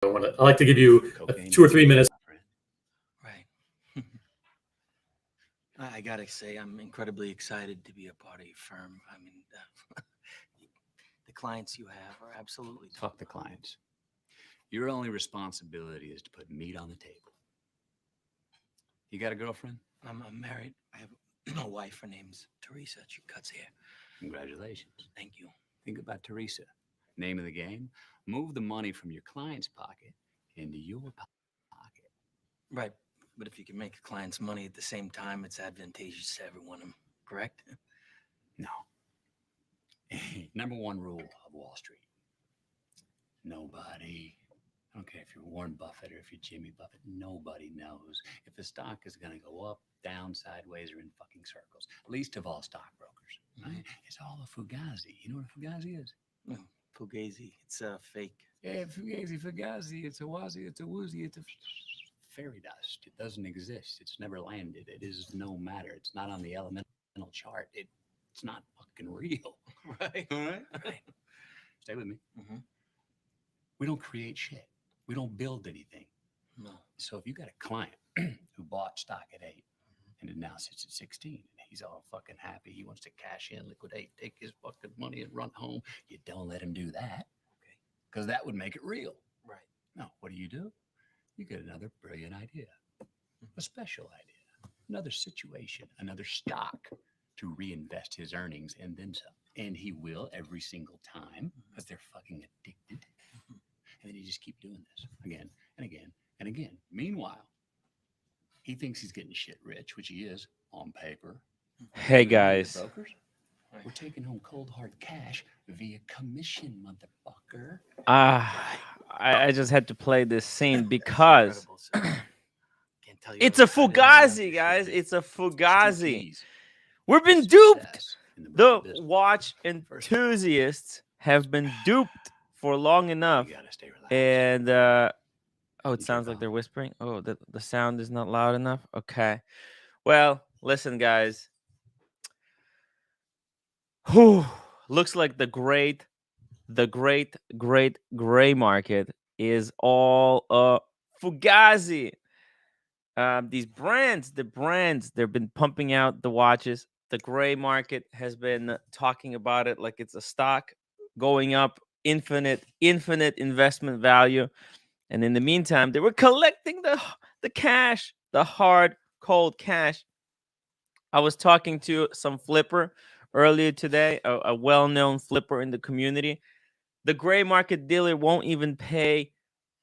I like to give you 2 or 3 minutes. Right. I gotta say, I'm incredibly excited to be a part of your firm. I mean, the clients you have are absolutely Fuck the clients. Your only responsibility is to put meat on the table. You got a girlfriend? I'm married. I have a wife. Her name's Teresa. She cuts hair. Congratulations. Thank you. Think about Teresa. Name of the game, move the money from your client's pocket into your pocket. Right. But if you can make a client's money at the same time, it's advantageous to everyone. Am I correct? No. Number one rule of Wall Street. Nobody, I don't care if you're Warren Buffett or if you're Jimmy Buffett, nobody knows if the stock is going to go up, down, sideways, or in fucking circles. Least of all stockbrokers. Right? It's all a fugazi. You know what a fugazi is? Fugazi. It's a fake. Yeah, fugazi. It's a wazi, it's a woozy, it's a fairy dust. It doesn't exist. It's never landed. It is no matter. It's not on the elemental chart. It's not fucking real. Right. All right? Right. Stay with me. Mm-hmm. We don't create shit. We don't build anything. No. So if you got a client who bought stock at 8 and it now sits at 16, and he's all fucking happy, he wants to cash in, liquidate, take his fucking money and run home, you don't let him do that. Okay. Because that would make it real. Right. No, what do? You get another brilliant idea, a special idea, another situation, another stock to reinvest his earnings and then some. And he will every single time because they're fucking addicted. And then you just keep doing this again and again and again. Meanwhile, he thinks he's getting shit rich, which he is on paper. Hey, guys. Brokers, we're taking home cold hard cash via commission, motherfucker. I just had to play this scene because Can't tell you it's how a excited I am. fugazi, guys. It's a There's two fugazi. keys We've been to duped. success in The broker business. watch enthusiasts have been duped for long enough. You gotta stay relaxed. And oh, it You sounds take like off. they're whispering. Oh, the sound is not loud enough. Okay. Well, listen, guys. Whew. Looks like the great gray market is all fugazi. These brands, they've been pumping out the watches. The gray market has been talking about it like it's a stock going up, infinite investment value. And in the meantime, they were collecting the cash, the hard, cold cash. I was talking to some flipper earlier today, a well-known flipper in the community. The gray market dealer won't even pay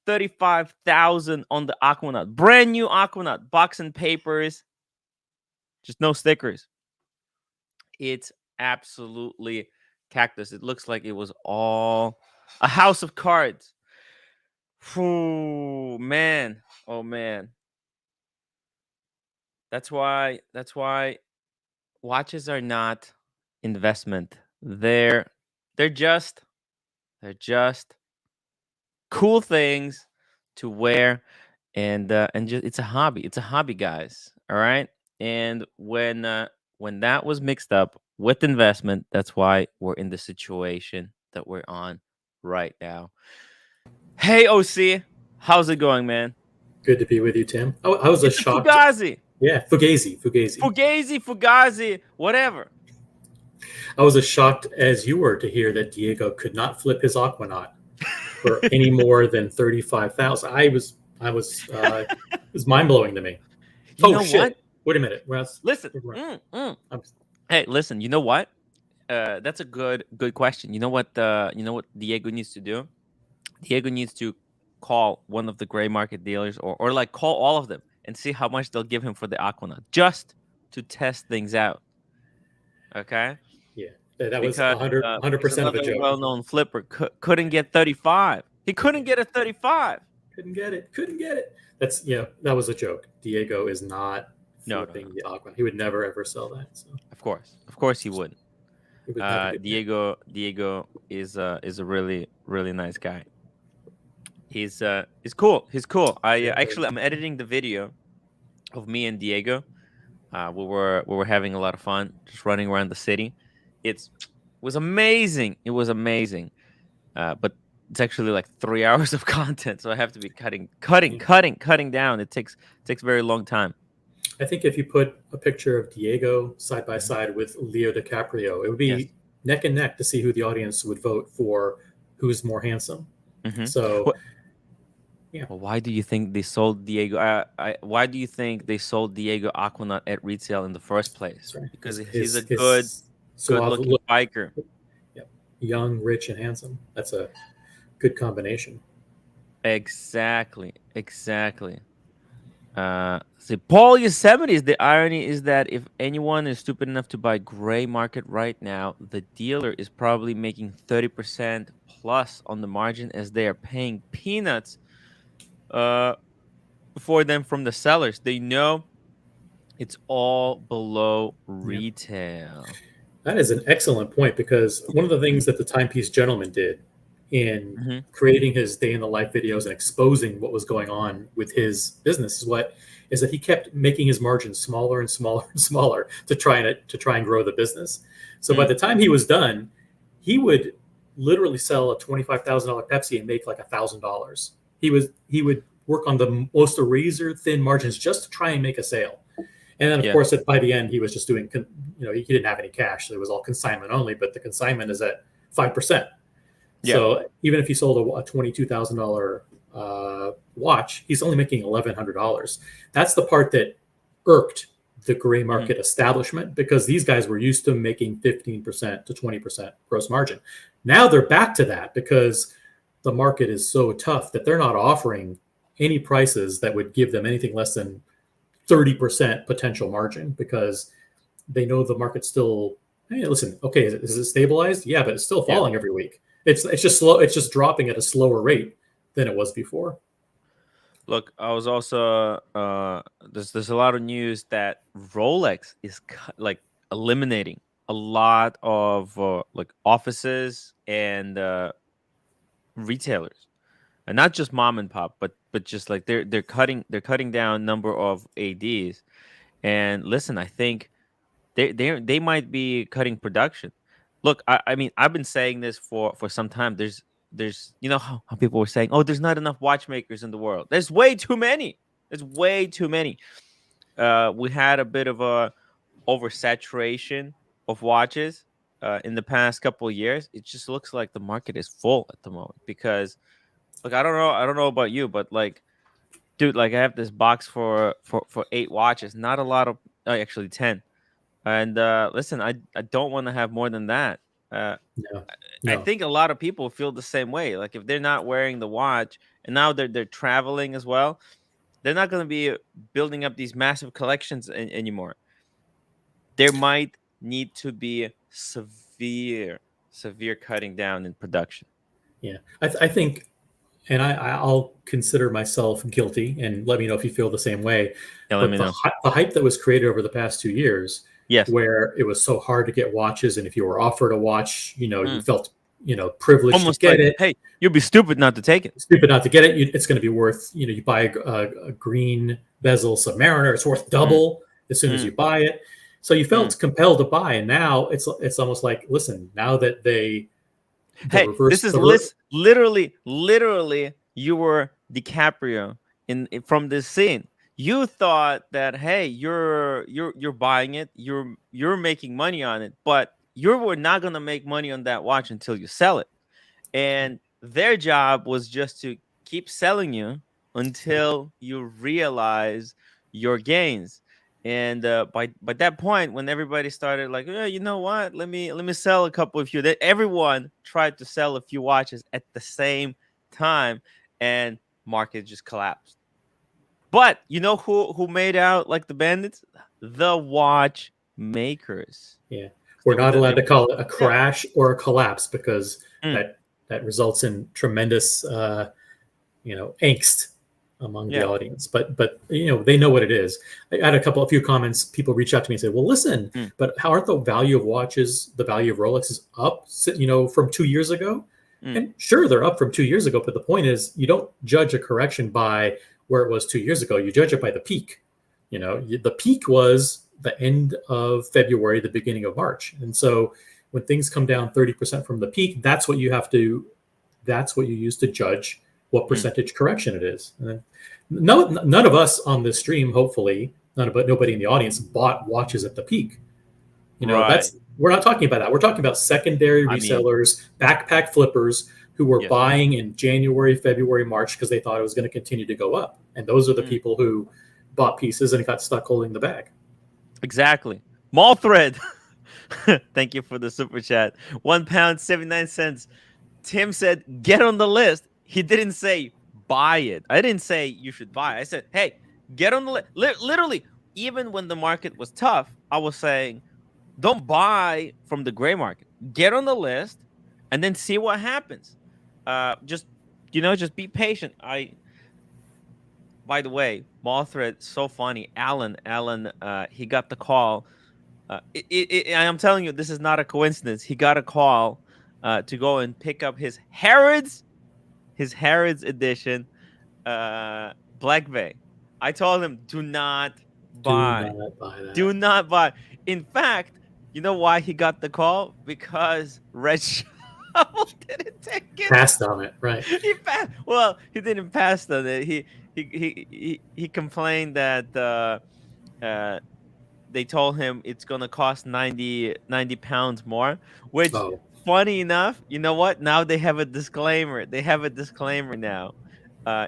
35,000 on the Aquanaut. Brand new Aquanaut, box and papers, just no stickers. It's absolutely cactus. It looks like it was all a house of cards. Ooh, man. Oh man. That's why watches are not investment. They're just cool things to wear, and just it's a hobby. It's a hobby, guys. All right. And when that was mixed up with investment, that's why we're in the situation that we're on right now. Hey, OC, how's it going, man? Good to be with you, Tim. I was a It's a shocked. Fugazi, Yeah, Fugazi. Fugazi, whatever. I was as shocked as you were to hear that Diego could not flip his Aquanaut for any more than 35,000. I was it was mind blowing to me. You know Shit! what? Wait a minute, Russ. Listen. I'm- Hey, listen. You know what? That's a good question. You know what? Diego needs to do? Diego needs to call one of the gray market dealers, or like call all of them and see how much they'll give him for the Aquanaut, just to test things out. Okay. Yeah, that was Because 100% of a another joke. well-known flipper couldn't get 35. He couldn't get a 35. Couldn't get it. That's that was a joke. Diego is not No. flipping the Aquanaut. He would never ever sell that. So Of course he wouldn't. he would never get there. Diego is a really nice guy. He's cool. I'm editing the video of me and Diego. We were having a lot of fun just running around the city. It was amazing. But it's actually like 3 hours of content, so I have to be cutting down. It takes very long time. I think if you put a picture of Diego side by side with Leo DiCaprio, it would be Yes. neck and neck to see who the audience would vote for, who's more handsome. So, Well, yeah, well, why do you think they sold Diego? Why do you think they sold Diego Aquanaut at retail in the first place? that's right. Because he's a His suave good-looking look, biker. yeah, young, rich, and handsome. That's a good combination. Exactly. See, Paul Yosemite's, the irony is that if anyone is stupid enough to buy gray market right now, the dealer is probably making 30% plus on the margin as they are paying peanuts for them from the sellers. They know it's all below Yeah. retail. That is an excellent point, because one of the things that the Timepiece gentleman did in Hmm. creating his day in the life videos and exposing what was going on with his business is that he kept making his margins smaller and smaller and smaller to try and grow the business. So by the time he was done, he would literally sell a $25,000 Pepsi and make like $1,000. He would work on the most razor thin margins just to try and make a sale. And then, of Yeah. course, by the end, he was just doing, he didn't have any cash. So it was all consignment only, but the consignment is at 5%. Yeah. So even if he sold a $22,000 watch, he's only making $1,100. That's the part that irked the gray market establishment, because these guys were used to making 15% to 20% gross margin. Now they're back to that because the market is so tough that they're not offering any prices that would give them anything less than 30% potential margin, because they know the market's still, hey, listen, okay, is it stabilized? Yeah, but it's still falling every week. It's just slow. It's just dropping at a slower rate than it was before. Look, I was also there's a lot of news that Rolex is like eliminating a lot of like offices and retailers, and not just mom and pop, but just like they're cutting down number of ads. And listen, I think they might be cutting production. Look, I mean, I've been saying this for some time. There's how people were saying, oh, there's not enough watchmakers in the world. There's way too many. There's way too many. We had a bit of a oversaturation of watches in the past couple of years. It just looks like the market is full at the moment because, look, I don't know about you, but like, dude, like I have this box for 8 watches. Not a lot of, actually 10. And listen, I don't want to have more than that. No, I no. think a lot of people feel the same way. Like if they're not wearing the watch and now they're traveling as well, they're not going to be building up these massive collections anymore. There might need to be severe cutting down in production. Yeah, I think, and I'll consider myself guilty, and let me know if you feel the same way. Yeah, let But me know. the hype that was created over the past 2 years, Yes. where it was so hard to get watches, and if you were offered a watch, you felt privileged Almost to get like, it. hey, you'd be stupid not to take it. Stupid not to get it. It's going to be worth, you buy a green bezel Submariner, it's worth double as soon as you buy it. So you felt compelled to buy, and now it's almost like, listen, now that Hey, this is literally you were DiCaprio from this scene. You thought that, hey, you're buying it, you're making money on it, but you were not gonna make money on that watch until you sell it. And their job was just to keep selling you until you realize your gains. And by that point, when everybody started like, yeah, you know what? Let me sell a couple of few. That everyone tried to sell a few watches at the same time, and market just collapsed. But you know who made out like the bandits? The watch makers. Yeah, we're not allowed to call it a crash or a collapse, because Mm. that results in tremendous angst among the audience. But they know what it is. I had a few comments. People reach out to me and say, well, listen, but how aren't the value of watches, the value of Rolex is up from 2 years ago? And sure, they're up from 2 years ago, but the point is, you don't judge a correction by where it was 2 years ago. You judge it by the peak. The peak was the end of February, the beginning of March. And so when things come down 30% from the peak, that's what you have to that's what you use to judge what percentage correction it is. And none of us on this stream, hopefully, nobody in the audience bought watches at the peak. Right. We're not talking about that. We're talking about secondary I mean- resellers, backpack flippers who were Yes. buying in January, February, March because they thought it was going to continue to go up. And those are the people who bought pieces and got stuck holding the bag. Exactly. Mall thread. Thank you for the super chat. £1.79. Tim said, get on the list. He didn't say buy it. I didn't say you should buy it. I said, hey, get on the list. Literally, even when the market was tough, I was saying, don't buy from the gray market. Get on the list and then see what happens. Just be patient. By the way, Mall thread, so funny. Alan, he got the call. I'm telling you, this is not a coincidence. He got a call to go and pick up his Harrods edition Black Bay. I told him, do not buy. Do not buy that. Do not buy. In fact, you know why he got the call? Because Red Shovel didn't take it. Passed on it, right? He passed. Well, he didn't pass on it. He complained that they told him it's gonna cost 90 pounds more. Which, funny enough, you know what? Now they have a disclaimer. They have a disclaimer now,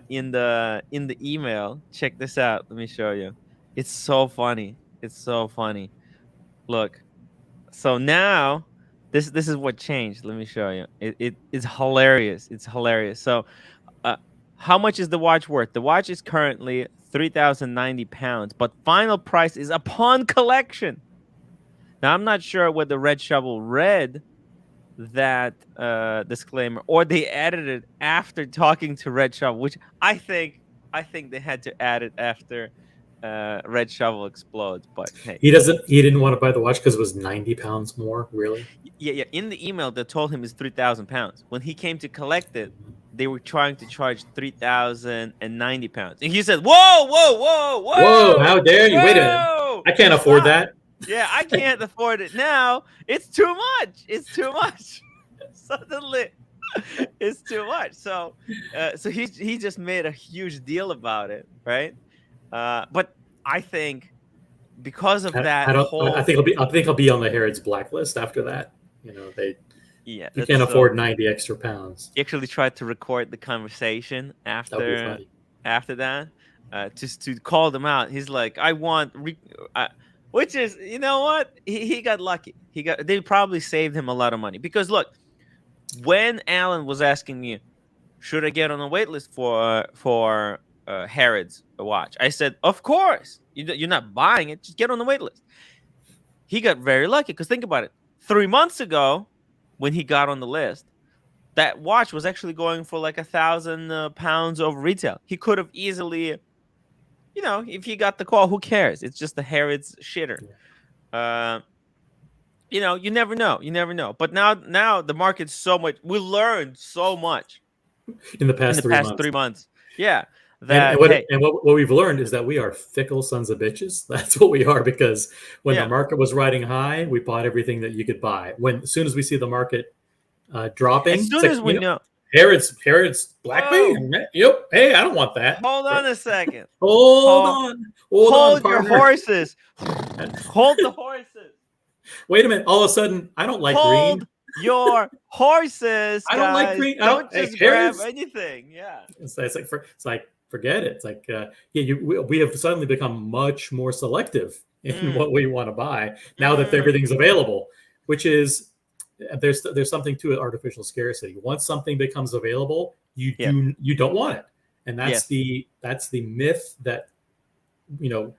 in the email. Check this out. Let me show you. It's so funny. It's so funny. Look. So now, this is what changed. Let me show you. It's hilarious. It's hilarious. So, how much is the watch worth? The watch is currently 3,090 pounds, but final price is upon collection. Now, I'm not sure whether Red Shovel read that disclaimer or they added it after talking to Red Shovel, which I think they had to add it after Red Shovel explodes. But hey, he didn't want to buy the watch because it was 90 pounds more. Really? Yeah. In the email, they told him it's 3,000 pounds. When he came to collect it, they were trying to charge 3,090 pounds, and he said, "Whoa! How dare you? Wait a minute! I can't afford that." Yeah, I can't afford it now. It's too much. It's too much. Suddenly, it's too much. So he just made a huge deal about it, right? But I think because of that I think I'll be on the Harrods blacklist after that. You can't afford 90 extra pounds. He actually tried to record the conversation after that, just to call them out. He's like, I want, which is, you know what? He got lucky. They probably saved him a lot of money because look, when Alan was asking me, should I get on a wait list for Harrods watch? I said, of course. You're not buying it. Just get on the wait list. He got very lucky because think about it. 3 months ago, when he got on the list, that watch was actually going for like 1,000 pounds of retail. He could have easily, if he got the call, who cares? It's just the Harrods shitter. You never know. You never know. But now the market's so much. We learned so much in the past 3 months. Yeah. What we've learned is that we are fickle sons of bitches. That's what we are, because when the market was riding high, we bought everything that you could buy. As soon as we see the market dropping, as soon as we know Harrods Black Bay. Yep. Hey, I don't want that. Hold on a second. Hold on, your horses. Hold the horses. Wait a minute. All of a sudden, I don't like green. Your horses. I don't like green. Don't just grab anything. Yeah. It's like forget it. It's like we have suddenly become much more selective in what we want to buy now that everything's available, which is there's something to artificial scarcity. Once something becomes available, you don't want it, and that's the myth that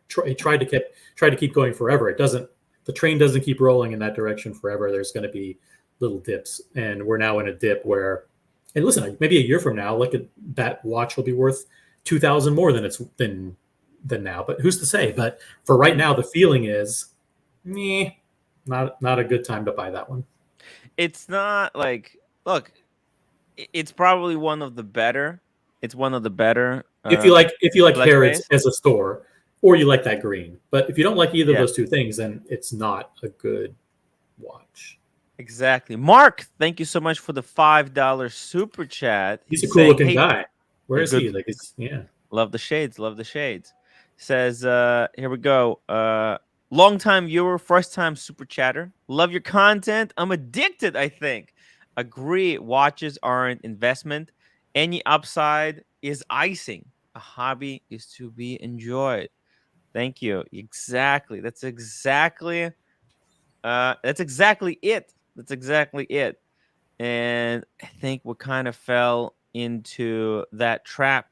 try to keep going forever. It doesn't. The train doesn't keep rolling in that direction forever. There's going to be little dips, and we're now in a dip where, and listen, maybe a year from now, look at that watch will be worth 2,000 more than now. But who's to say? But for right now, the feeling is, not a good time to buy that one. It's not like, look, it's probably one of the better. It's one of the better. If you like Harrods as a store, or you like that green. But if you don't like either of those two things, then it's not a good watch. Exactly. Mark, thank you so much for the $5 super chat. He's a cool saying, looking hey, guy. Where yeah, is he? good. Like, yeah. Love the shades. Love the shades. Says, here we go. Long time viewer, first time super chatter. Love your content. I'm addicted, I think. Agree. Watches aren't investment. Any upside is icing. A hobby is to be enjoyed. Thank you. Exactly. That's exactly it. That's exactly it. And I think we kind of fell into that trap.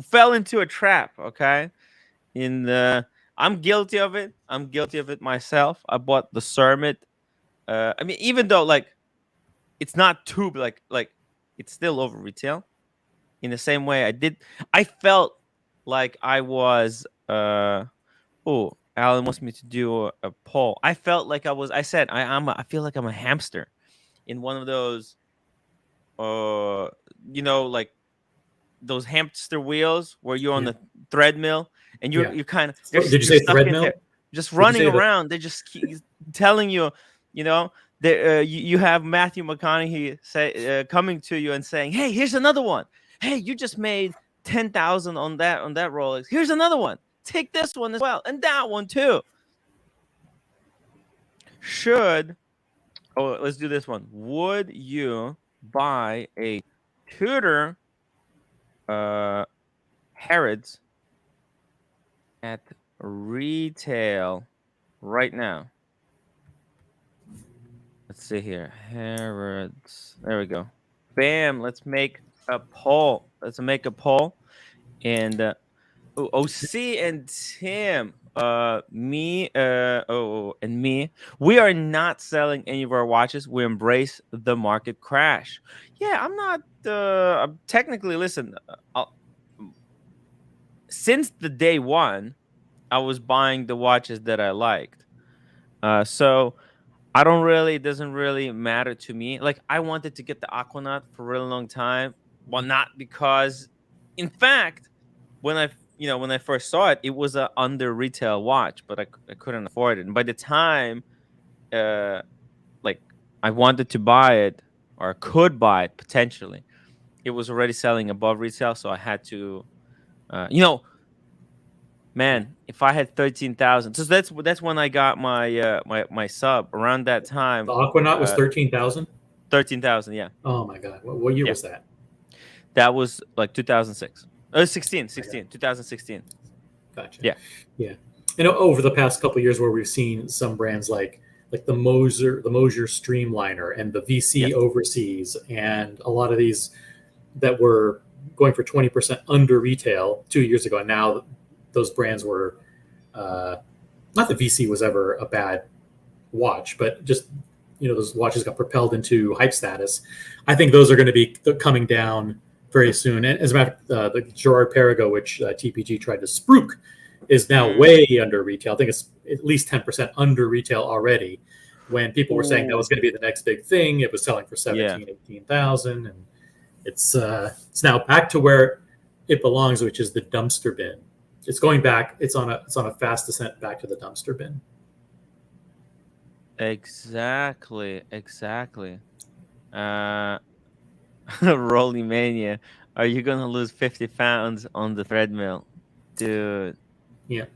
Fell into a trap, okay? In the I'm guilty of it. I'm guilty of it myself. I bought the Cermet. I mean, even though like it's not too like it's still over retail. In the same way I felt like I was oh, Alan wants me to do a poll. I felt like I said I feel like I'm a hamster in one of those uh like those hamster wheels where you're on Yeah. the treadmill and Yeah. you're kind of Did you you're say stuck in threadmill? there just Did you running say the? around. They're just telling you, you know, that you have Matthew McConaughey coming to you and saying, "Hey, here's another one. Hey, you just made 10,000 on that Rolex. Here's another one. Take this one as well and that one too." Should let's do this one. Would you buy a Tudor Harrods at retail right now? Let's see here. Harrods. There we go. Bam. Let's make a poll. And OC and Tim, me, and me, we are not selling any of our watches. We embrace the market crash. Yeah, I'm not. I'm technically, listen. Since the day one, I was buying the watches that I liked. So I don't really. It doesn't really matter to me. Like I wanted to get the Aquanaut for a really long time. Well, not because, in fact, when I first saw it, it was a under retail watch, but I couldn't afford it. And by the time uh like I wanted to buy it or could buy it potentially, it was already selling above retail, so I had to Yeah. man, if I had 13,000. So that's when I got my sub around that time. The Aquanaut was Uh 13,000. 13,000, yeah. Oh my God! What year Yeah. was that? That was like 2006. 16, I got 2016. Gotcha. Yeah. Yeah. And over the past couple of years, where we've seen some brands like the Mosier Streamliner and the Yes. VC Overseas, and a lot of these that were going for 20% under retail 2 years ago, and now those brands were not that VC was ever a bad watch, but just those watches got propelled into hype status. I think those are going to be coming down very soon. And as a matter of fact, the Gerard Perigo, which TPG tried to spruik, is now way under retail. I think it's at least 10% under retail already. When people were saying that was going to be the next big thing, it was selling for 17, 18,000, and it's now back to where it belongs, which is the dumpster bin. It's going back. It's on a fast descent back to the dumpster bin. Exactly. Rolling Mania. Are you gonna lose 50 pounds on the treadmill? Dude. Yeah.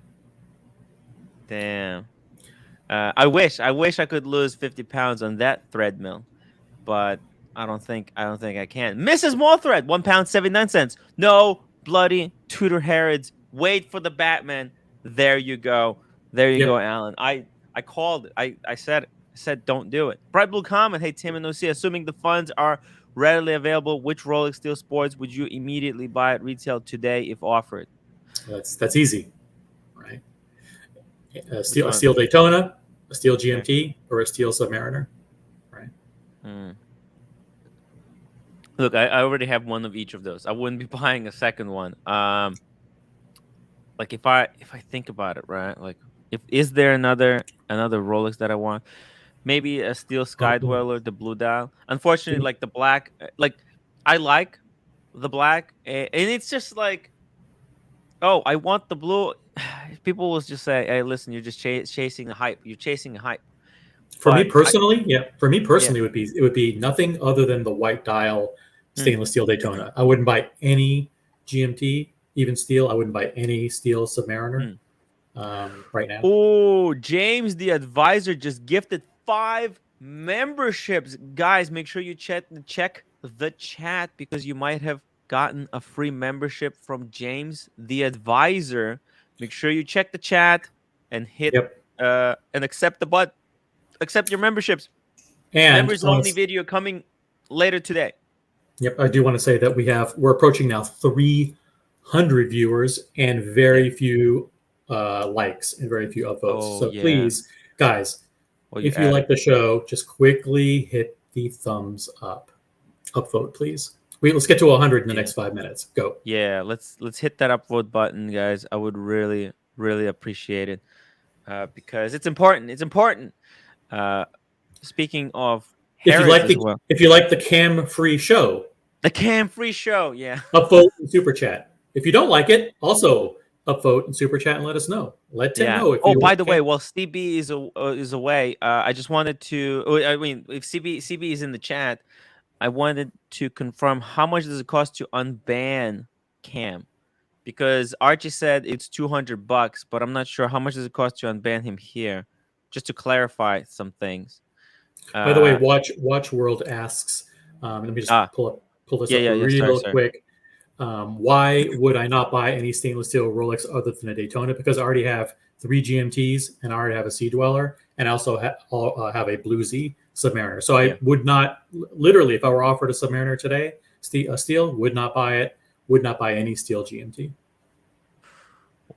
Damn. I wish I could lose 50 pounds on that treadmill, but I don't think I can. Mrs. Mothred, £1.79. No bloody Tudor Harrods. Wait for the Batman. There you go. There you Yep. go, Alan. I called it. I said don't do it. Bright Blue Comment. Hey Tim and OC, assuming the funds are readily available, which Rolex Steel Sports would you immediately buy at retail today if offered? That's easy, right? A Which one? steel Daytona, a steel GMT, or a steel Submariner, right? Look, I already have one of each of those. I wouldn't be buying a second one. Like if I think about it, right? Like is there another Rolex that I want? Maybe a steel Skydweller, the blue dial. Unfortunately, like the black, like I like the black, and it's just like, oh, I want the blue. People will just say, "Hey, listen, you're just chasing the hype. You're chasing the hype." For me But personally, yeah. it would be nothing other than the white dial Mm. stainless steel Daytona. I wouldn't buy any GMT, even steel. I wouldn't buy any steel Submariner right now. Oh, James, the advisor, just gifted 5 memberships. Guys, make sure you check the chat because you might have gotten a free membership from James, the advisor. Make sure you check the chat and hit Yep. and accept the button. Accept your memberships. And Members only video coming later today. yep, I do want to say that we're approaching now 300 viewers and very few likes and very few upvotes. Oh, So yeah. please, guys, Well, you if you added. like the show, just quickly hit the thumbs up. Upvote, please. Let's get to 100 in the next 5 minutes. Go. Yeah, let's hit that upvote button, guys. I would really, really appreciate it because it's important. It's important. Speaking of Harris as well, If you like the cam free show, the Cam Free Show. Yeah, upvote and super chat. If you don't like it, also upvote and super chat and let us know. Let Tim yeah. know if Oh, you by want the way, cam. while CB is away, I just wanted to. I mean, if CB is in the chat, I wanted to confirm how much does it cost to unban Cam. Because Archie said it's $200, but I'm not sure how much does it cost to unban him here. Just to clarify some things. By the way, Watch World asks. Let me just pull this up Yeah. real Sorry. quick. Why would I not buy any stainless steel Rolex other than a Daytona? Because I already have 3 GMTs and I already have a Sea Dweller, and I also have a Blue Z Submariner. So I would not, literally, if I were offered a Submariner today, steel, would not buy it. Would not buy any steel GMT.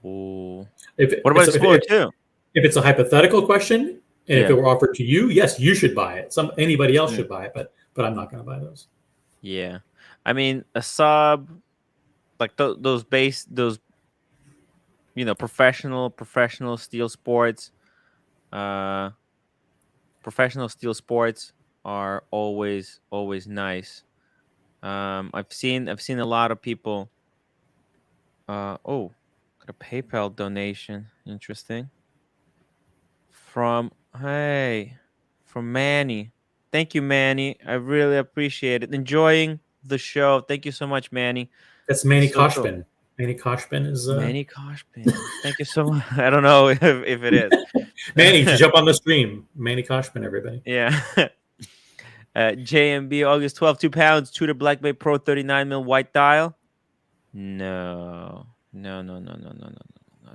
Ooh. If What about Explorer 2? If it's a hypothetical question, and if Yeah. it were offered to you, yes, you should buy it. Anybody else should buy it, but I'm not going to buy those. Yeah. I mean, a sub, like those professional steel sports, professional steel sports are always nice. I've seen a lot of people. Oh, got a PayPal donation. Interesting. From Manny. Thank you, Manny. I really appreciate it. Enjoying the show. Thank you so much, Manny. That's Manny So Koshpin. cool. Manny Koshpin is Manny Koshpin. Thank you so much. I don't know if it is. Manny to jump on the stream. Manny Koshpin, everybody. Yeah. JMB August 12, 2 pounds, Tudor Black Bay Pro 39 mil white dial. No.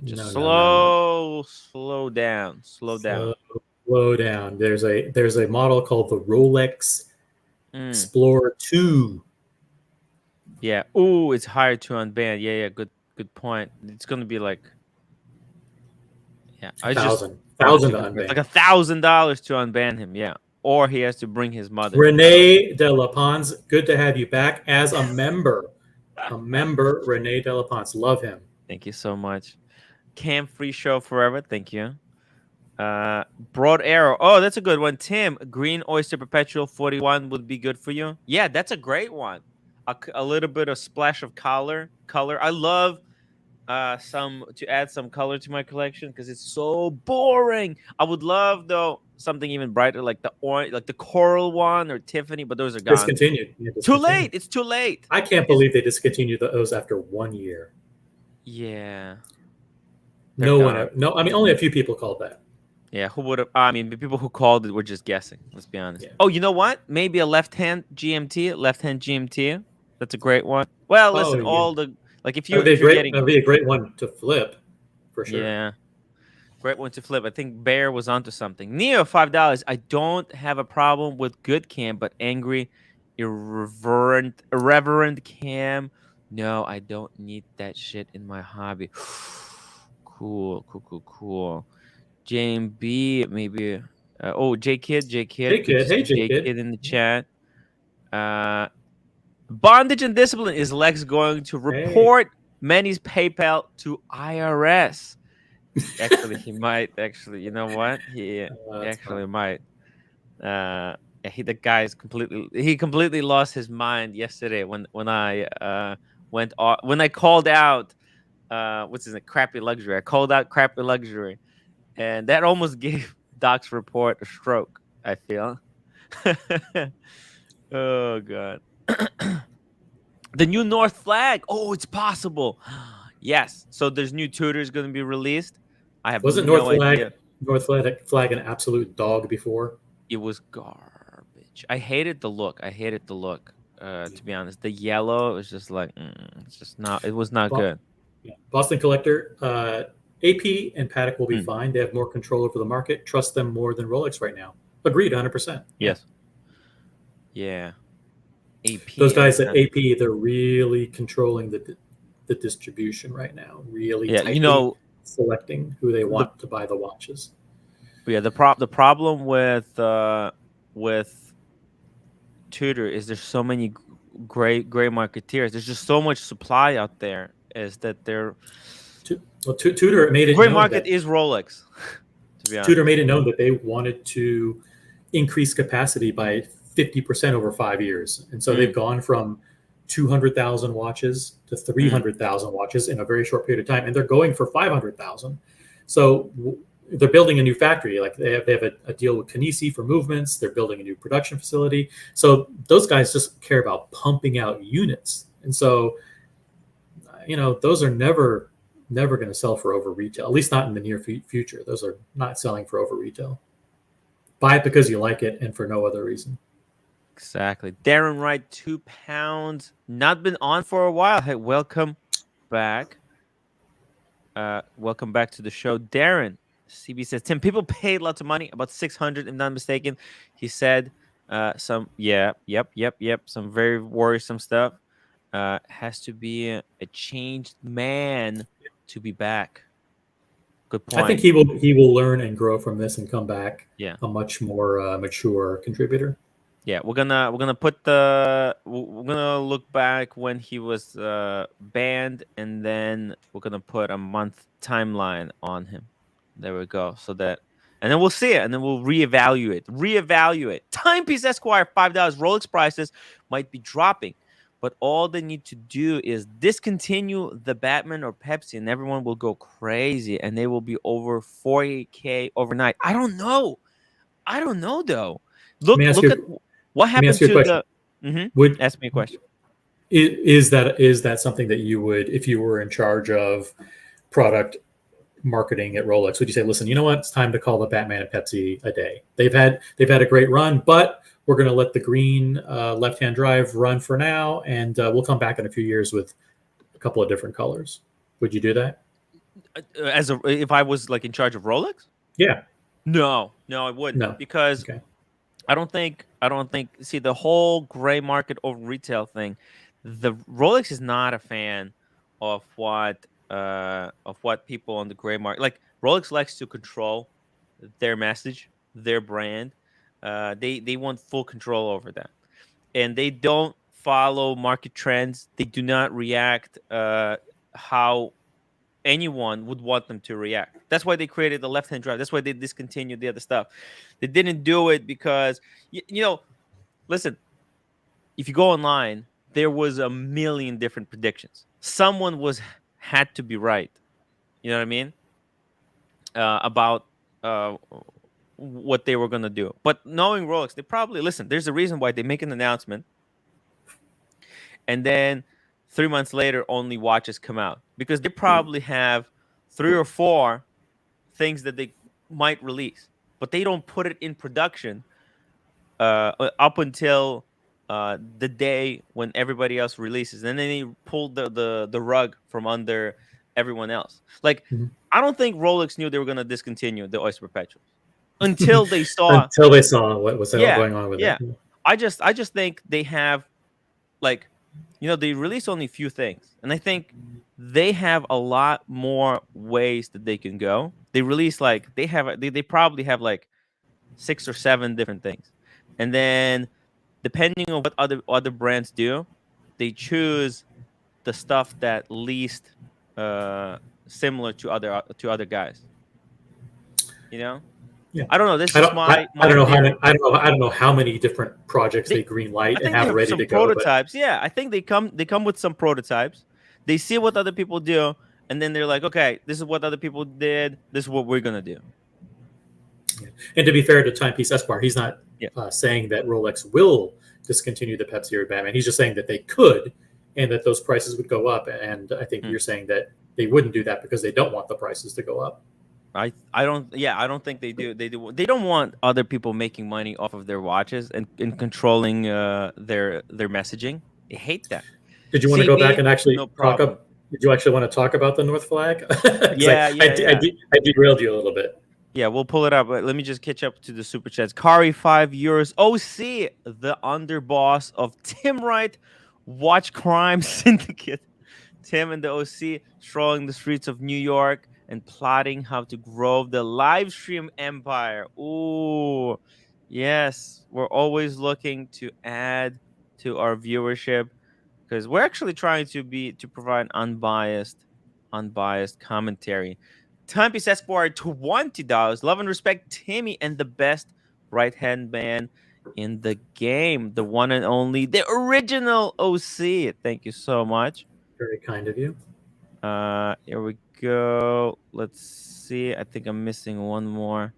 Just slow down. Slow down. There's a model called the Rolex Explorer 2. Yeah. Ooh, it's higher to unban. Yeah. Good point. It's gonna be like, yeah, $1,000 to unban. like $1,000 to unban him. Yeah, or he has to bring his mother. Renee De La Pons, good to have you back as a member. Renee De La Pons, love him. Thank you so much. Cam Free Show forever. Thank you. Broad Arrow. Oh, that's a good one. Tim, Green Oyster Perpetual 41 would be good for you. Yeah, that's a great one. A little bit of splash of color. I love to add some color to my collection because it's so boring. I would love though something even brighter like the orange, like the coral one or Tiffany, but those are gone. Discontinued. Too late. It's too late. I can't believe they discontinued those after 1 year. Yeah. No one. No, I mean only a few people called that. Yeah, who would have? I mean, the people who called it were just guessing. Let's be honest. Yeah. Oh, you know what? Maybe a left-hand GMT. That's a great one. Well, listen, all the like if you're getting, that'd be a great one to flip, for sure. Yeah, great one to flip. I think Bear was onto something. Neo $5. I don't have a problem with good cam, but angry, irreverent cam. No, I don't need that shit in my hobby. Cool. James B, maybe. J Kid. Hey, J Kid in the chat. Bondage and discipline. Is Lex going to report Manny's PayPal to IRS? Actually, he might. Actually, you know what? He actually might. The guy is completely lost his mind yesterday when I called out what's his name? Crappy Luxury. I called out Crappy Luxury. And that almost gave docs report a stroke. I feel. Oh god. The new North flag. Oh, it's possible. Yes. So there's new tutors going to be released. I have Wasn't no idea. North Flag an absolute dog before? It was garbage. I hated the look. I hated the look. To be honest, the yellow was just like it's just not. It was not Bo- good. Yeah. Boston Collector, AP and Patek will be Hmm. fine. They have more control over the market. Trust them more than Rolex right now. Agreed, 100%. Yes. Yeah. AP. Those guys and at AP, they're really controlling the distribution right now. Really yeah, tightly selecting who they the want to buy the watches. yeah the problem with Tudor is there's so many gray marketeers. There's just so much supply out there. Is that they're Tudor made it gray known market that is Rolex. To be honest, Tudor made it known that they wanted to increase capacity by 50% over 5 years. And so they've gone from 200,000 watches to 300,000 watches in a very short period of time. And they're going for 500,000. So they're building a new factory. Like they have a deal with Kinesi for movements. They're building a new production facility. So those guys just care about pumping out units. And so, those are never going to sell for over retail, at least not in the near future. Those are not selling for over retail. Buy it because you like it and for no other reason. Exactly. Darren Wright, £2. Not been on for a while. Hey, welcome back. Welcome back to the show. Darren, CB says, Tim, people paid lots of money, about 600 if not mistaken. He said some very worrisome stuff. Has to be a changed man to be back. Good point. I think he will learn and grow from this and come back a much more mature contributor. Yeah, we're gonna look back when he was banned, and then we're gonna put a month timeline on him. There we go. So that, and then we'll see it, and then we'll reevaluate. Timepiece Esquire, $5. Rolex prices might be dropping, but all they need to do is discontinue the Batman or Pepsi, and everyone will go crazy, and they will be over 40K overnight. I don't know though. Look at what happened to the. Ask me a question. Is that something that you would, if you were in charge of product marketing at Rolex, would you say, listen, you know what, it's time to call the Batman and Pepsi a day? They've had a great run, but we're going to let the green left-hand drive run for now, and we'll come back in a few years with a couple of different colors. Would you do that? If I was like in charge of Rolex? Yeah. No, I wouldn't. No. Because okay. I don't think. See, the whole gray market over retail thing. The Rolex is not a fan of what people on the gray market like. Rolex likes to control their message, their brand. They want full control over that, and they don't follow market trends. They do not react how anyone would want them to react. That's why they created the left-hand drive. That's why they discontinued the other stuff. They didn't do it because, listen, if you go online, there was a million different predictions. Someone had to be right. You know what I mean? About what they were going to do. But knowing Rolex, they probably, listen, there's a reason why they make an announcement. And then 3 months later, only watches come out because they probably have 3 or 4 things that they might release, but they don't put it in production up until the day when everybody else releases, and then they pull the rug from under everyone else. Like, I don't think Rolex knew they were going to discontinue the Oyster Perpetuals until they saw what was going on with it. I just think they have, like, they release only a few things, and I think they have a lot more ways that they can go. They release they probably have like 6 or 7 different things, and then depending on what other brands do, they choose the stuff that least similar to other guys. Yeah. I don't know. This is I don't know how many different projects they green light and have ready to go. Prototypes. Yeah, I think they come with some prototypes. They see what other people do, and then they're like, okay, this is what other people did. This is what we're gonna do. And to be fair to Timepiece Esquire, he's not Yeah. saying that Rolex will discontinue the Pepsi or Batman. He's just saying that they could, and that those prices would go up. And I think you're saying that they wouldn't do that because they don't want the prices to go up. I don't think they do. They don't want other people making money off of their watches and controlling their messaging. They hate that. Did you want to go back CB, and actually no talk problem. up? Did you actually want to talk about the North Flag? 'Cause Yeah, I derailed you a little bit. Yeah, we'll pull it up. But let me just catch up to the super chats. Kari, €5. OC, the underboss of timwrite Watch Crime Syndicate. Tim and the OC strolling the streets of New York and plotting how to grow the live stream empire. Ooh, yes. We're always looking to add to our viewership because we're actually trying to provide unbiased commentary. Timepiece Esquire, $20. Love and respect, Timmy, and the best right hand man in the game, the one and only, the original OC. Thank you so much. Very kind of you. Here we go. Let's see. I think I'm missing one more.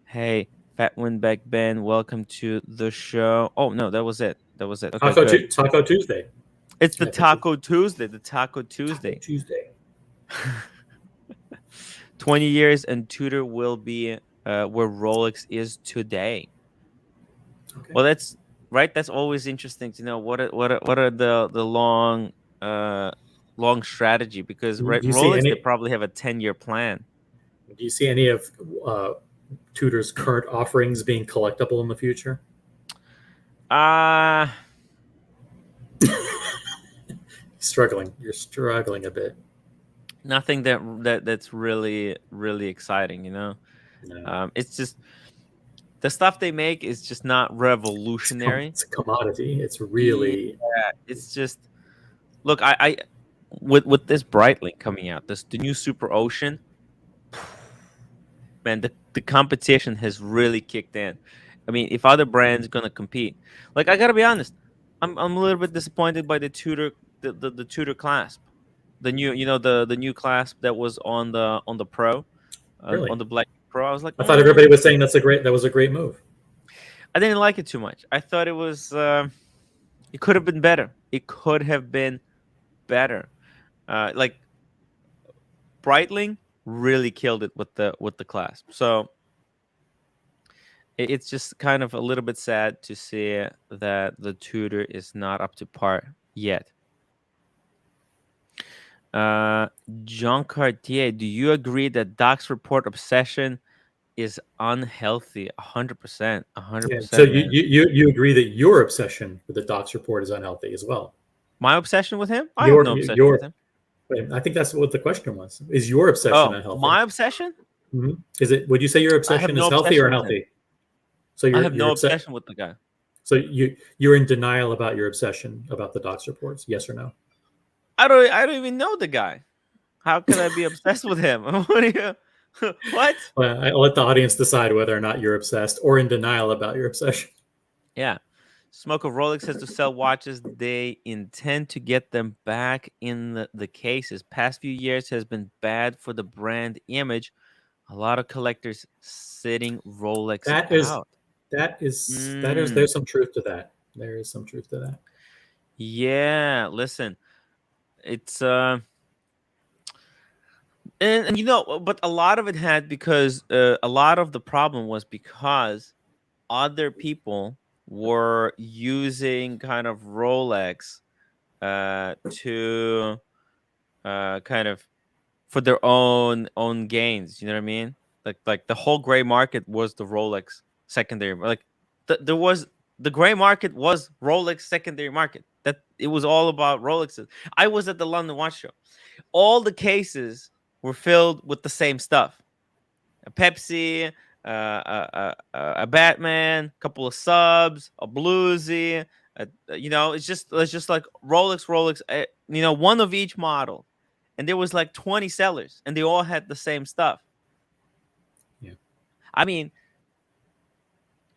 Hey, Fat Windback Ben, welcome to the show. Oh no, that was it. Okay, Taco Tuesday. It's the Taco Tuesday. The Taco Tuesday. 20 years and Tudor will be where Rolex is today. Okay. Well, that's right. That's always interesting to know. What are the long strategy? Because Rolex they probably have a 10-year plan. Do you see any of Tudor's current offerings being collectible in the future? Struggling. You're struggling a bit. Nothing that's really exciting, you know. No. It's just the stuff they make is just not revolutionary. It's a commodity. It's really. Yeah, it's just look. I with this Breitling coming out, the new Super Ocean. Man, the competition has really kicked in. I mean, if other brands gonna compete, like I gotta be honest, I'm a little bit disappointed by the Tudor the Tudor clasp, the new the new clasp that was on the Pro, Really? on the Black Pro. I was like, I thought everybody was saying that was a great move. I didn't like it too much. I thought it was it could have been better. It could have been better. Like Breitling really killed it with the clasp. So it's just kind of a little bit sad to see that the Tudor is not up to par yet. Jean Cartier, do you agree that Doc's report obsession is unhealthy? 100%. 100%. So you agree that your obsession with the Docs report is unhealthy as well? My obsession with him? I have no obsession with him. I think that's what the question was. Is your obsession unhealthy? My obsession? Mm-hmm. Is it? Would you say your obsession is healthy or unhealthy? So I have no obsession with the guy. So you're in denial about your obsession about the Docs reports? Yes or no? I don't even know the guy. How could I be obsessed with him? What do you? What? Well, I'll let the audience decide whether or not you're obsessed or in denial about your obsession. Yeah. Smoke of Rolex has to sell watches. They intend to get them back in the cases. Past few years has been bad for the brand image. A lot of collectors sitting Rolex out. There's some truth to that. There is some truth to that. Yeah, listen. It's and you know, but a lot of it had because a lot of the problem was because other people were using kind of Rolex to kind of for their own gains. You know what I mean? Like the whole gray market was the Rolex secondary. Like there was the gray market was Rolex secondary market. That it was all about Rolexes. I was at the London Watch Show. All the cases were filled with the same stuff: a Pepsi, a Batman, a couple of subs, a Bluesy. You know, it's just like Rolex. You know, one of each model, and there was like 20 sellers, and they all had the same stuff. Yeah, I mean,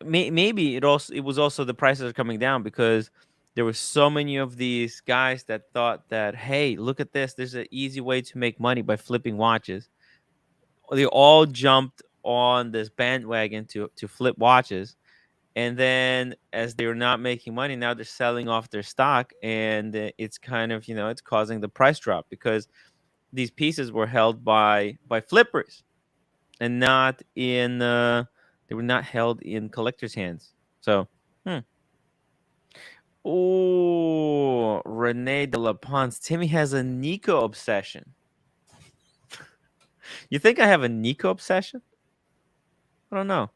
maybe it was also the prices are coming down because there were so many of these guys that thought that, hey, look at this. There's an easy way to make money by flipping watches. They all jumped on this bandwagon to flip watches, and then as they're not making money, now they're selling off their stock, and it's kind of, it's causing the price drop because these pieces were held by flippers and not in they were not held in collectors' hands. So, oh, Rene de La Ponce. Timmy has a Nico obsession. You think I have a Nico obsession? I don't know.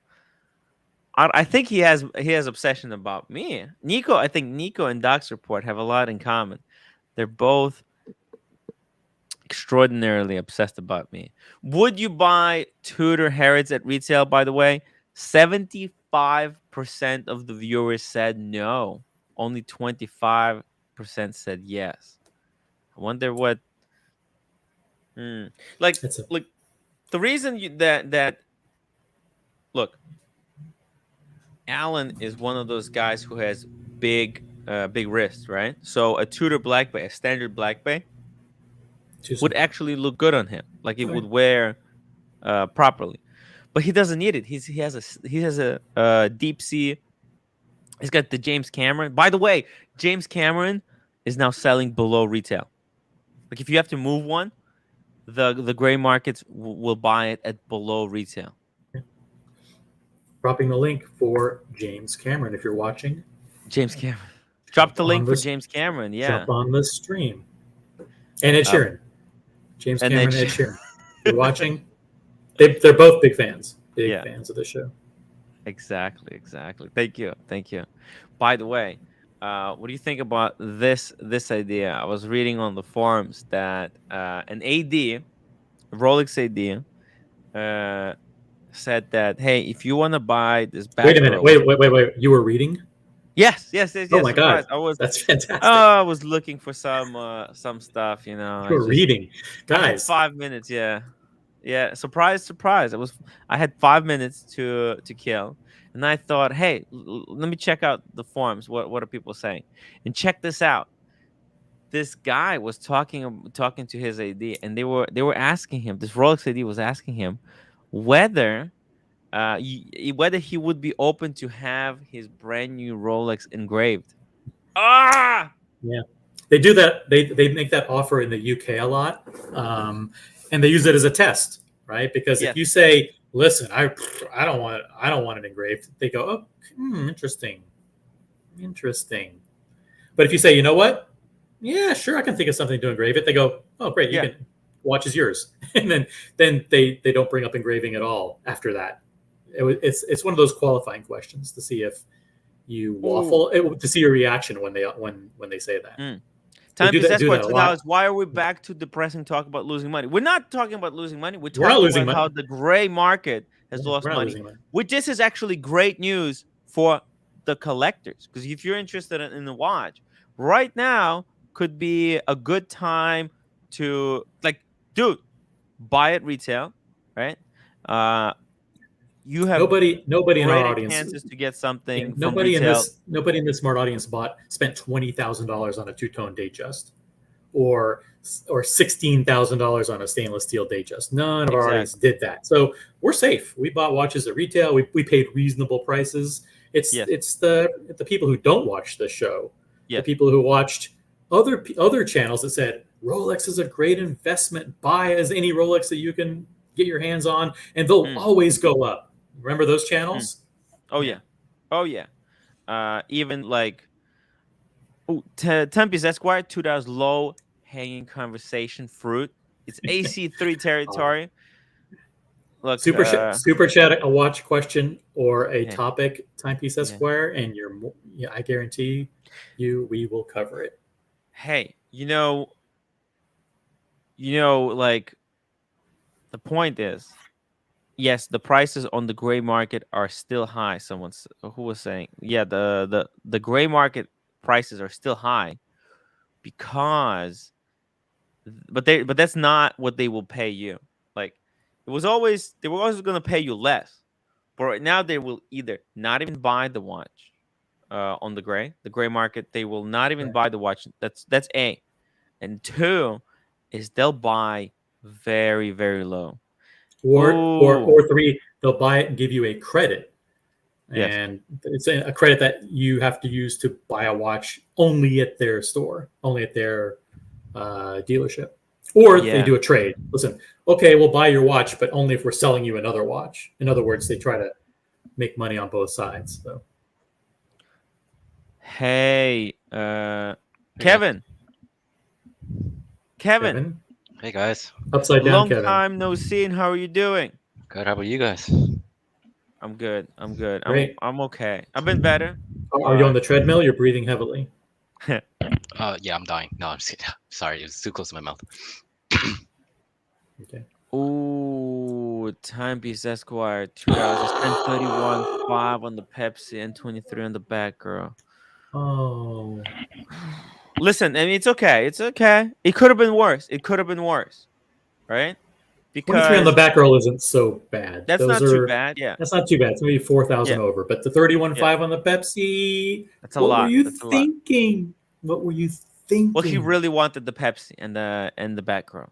I think he has obsession about me. Nico, I think Nico and Doc's Report have a lot in common. They're both extraordinarily obsessed about me. Would you buy Tudor Harrods at retail, by the way? 75% of the viewers said no. Only 25% said yes. I wonder what like It's a, like the reason that look, Alan is one of those guys who has big wrists, right? So a Tudor Black Bay, a standard Black Bay, too would small. actually look good on him. Like it Okay. would wear properly. But he doesn't need it. He has a deep sea. He's got the James Cameron. By the way, James Cameron is now selling below retail. Like if you have to move one, the gray markets will buy it at below retail. Dropping the link for James Cameron if you're watching. James Cameron. Drop the on link for this- James Cameron. Yeah. Jump on the stream. And Ed Sheeran. James and Cameron, Ed Ed Sheeran. You're watching. They're both big fans. Big Yeah. fans of the show. Exactly. Thank you. By the way, what do you think about this idea? I was reading on the forums that an AD, a Rolex AD, said that, hey, if you want to buy this back Wait a minute. Wait. You were reading? Yes. Oh my God. Surprise. I was That's fantastic. I was looking for some stuff, You were reading. I had Guys, 5 minutes, yeah. Surprise. I had 5 minutes to kill. And I thought, hey, let me check out the forums. What are people saying? And check this out. This guy was talking to his AD, and they were asking him. This Rolex AD was asking him whether whether he would be open to have his brand new Rolex engraved. Ah, yeah. They do that. They make that offer in the UK a lot. And they use it as a test, right? Because Yes. if you say, listen, I don't want it engraved, they go, oh, interesting. But if you say, you know what? Yeah, sure, I can think of something to engrave it. They go, oh, great, you Yeah. can watch is yours, and then they don't bring up engraving at all after that. It's one of those qualifying questions to see if you waffle, to see your reaction when they say that. They Time do that a lot. $2. Why are we back to depressing talk about losing money? We're not talking about losing money. We're We're not talking losing about how money. the gray market has lost We're not money. losing money. Which this is actually great news for the collectors, because if you're interested in the watch right now, could be a good time to, like, dude, buy at retail, right? You have Nobody in our greater audience, chances to get something from nobody retail. nobody in this smart audience spent $20,000 on a two-tone Datejust, or $16,000 on a stainless steel Datejust. None of our audience did that, so we're safe. We bought watches at retail. We paid reasonable prices. It's the people who don't watch the show, the people who watched other channels that said Rolex is a great investment. Buy as any Rolex that you can get your hands on, and they'll always go up. Remember those channels? Oh yeah. Even like Tempest Esquire, $2 low hanging conversation fruit. It's AC3 territory. Look, super chat a watch question or a topic, Timepiece Esquire, and I guarantee you we will cover it. Hey, like, the point is, yes, the prices on the gray market are still high. Who was saying, yeah, the gray market prices are still high because, but that's not what they will pay you. Like, they were always going to pay you less, but right now they will either not even buy the watch on the gray market. They will not even buy the watch. That's A. And two is they'll buy very, very low. or three, they'll buy it and give you a credit. Yes. And it's a credit that you have to use to buy a watch only at their store, only at their dealership. Or they Yeah. do a trade. Listen, okay, we'll buy your watch, but only if we're selling you another watch. In other words, they try to make money on both sides. So Hey, Hey, Kevin. Kevin, Hey guys. upside down, Long Kevin. time no see. How are you doing? Good. How about you guys? I'm good. I'm good. Great. I'm okay. I've been better. Are you on the treadmill? You're breathing heavily. Yeah, I'm dying. No, I'm just kidding. Sorry, it was too close to my mouth. Okay. Ooh, Timepiece Esquire, $2. It's 10:31, 5 on the Pepsi, and 23 on the back, girl. Oh, Listen, I mean, it's okay. It's okay. It could have been worse. It could have been worse, right? 23 on the Because back roll isn't so bad. that's Those not too are bad. Yeah, That's not too bad. It's maybe 4,000 yeah, over, but the 31.5 yeah. on the Pepsi. That's a What were lot. you That's a lot. thinking? What were you thinking? Well, he really wanted the Pepsi and the back row.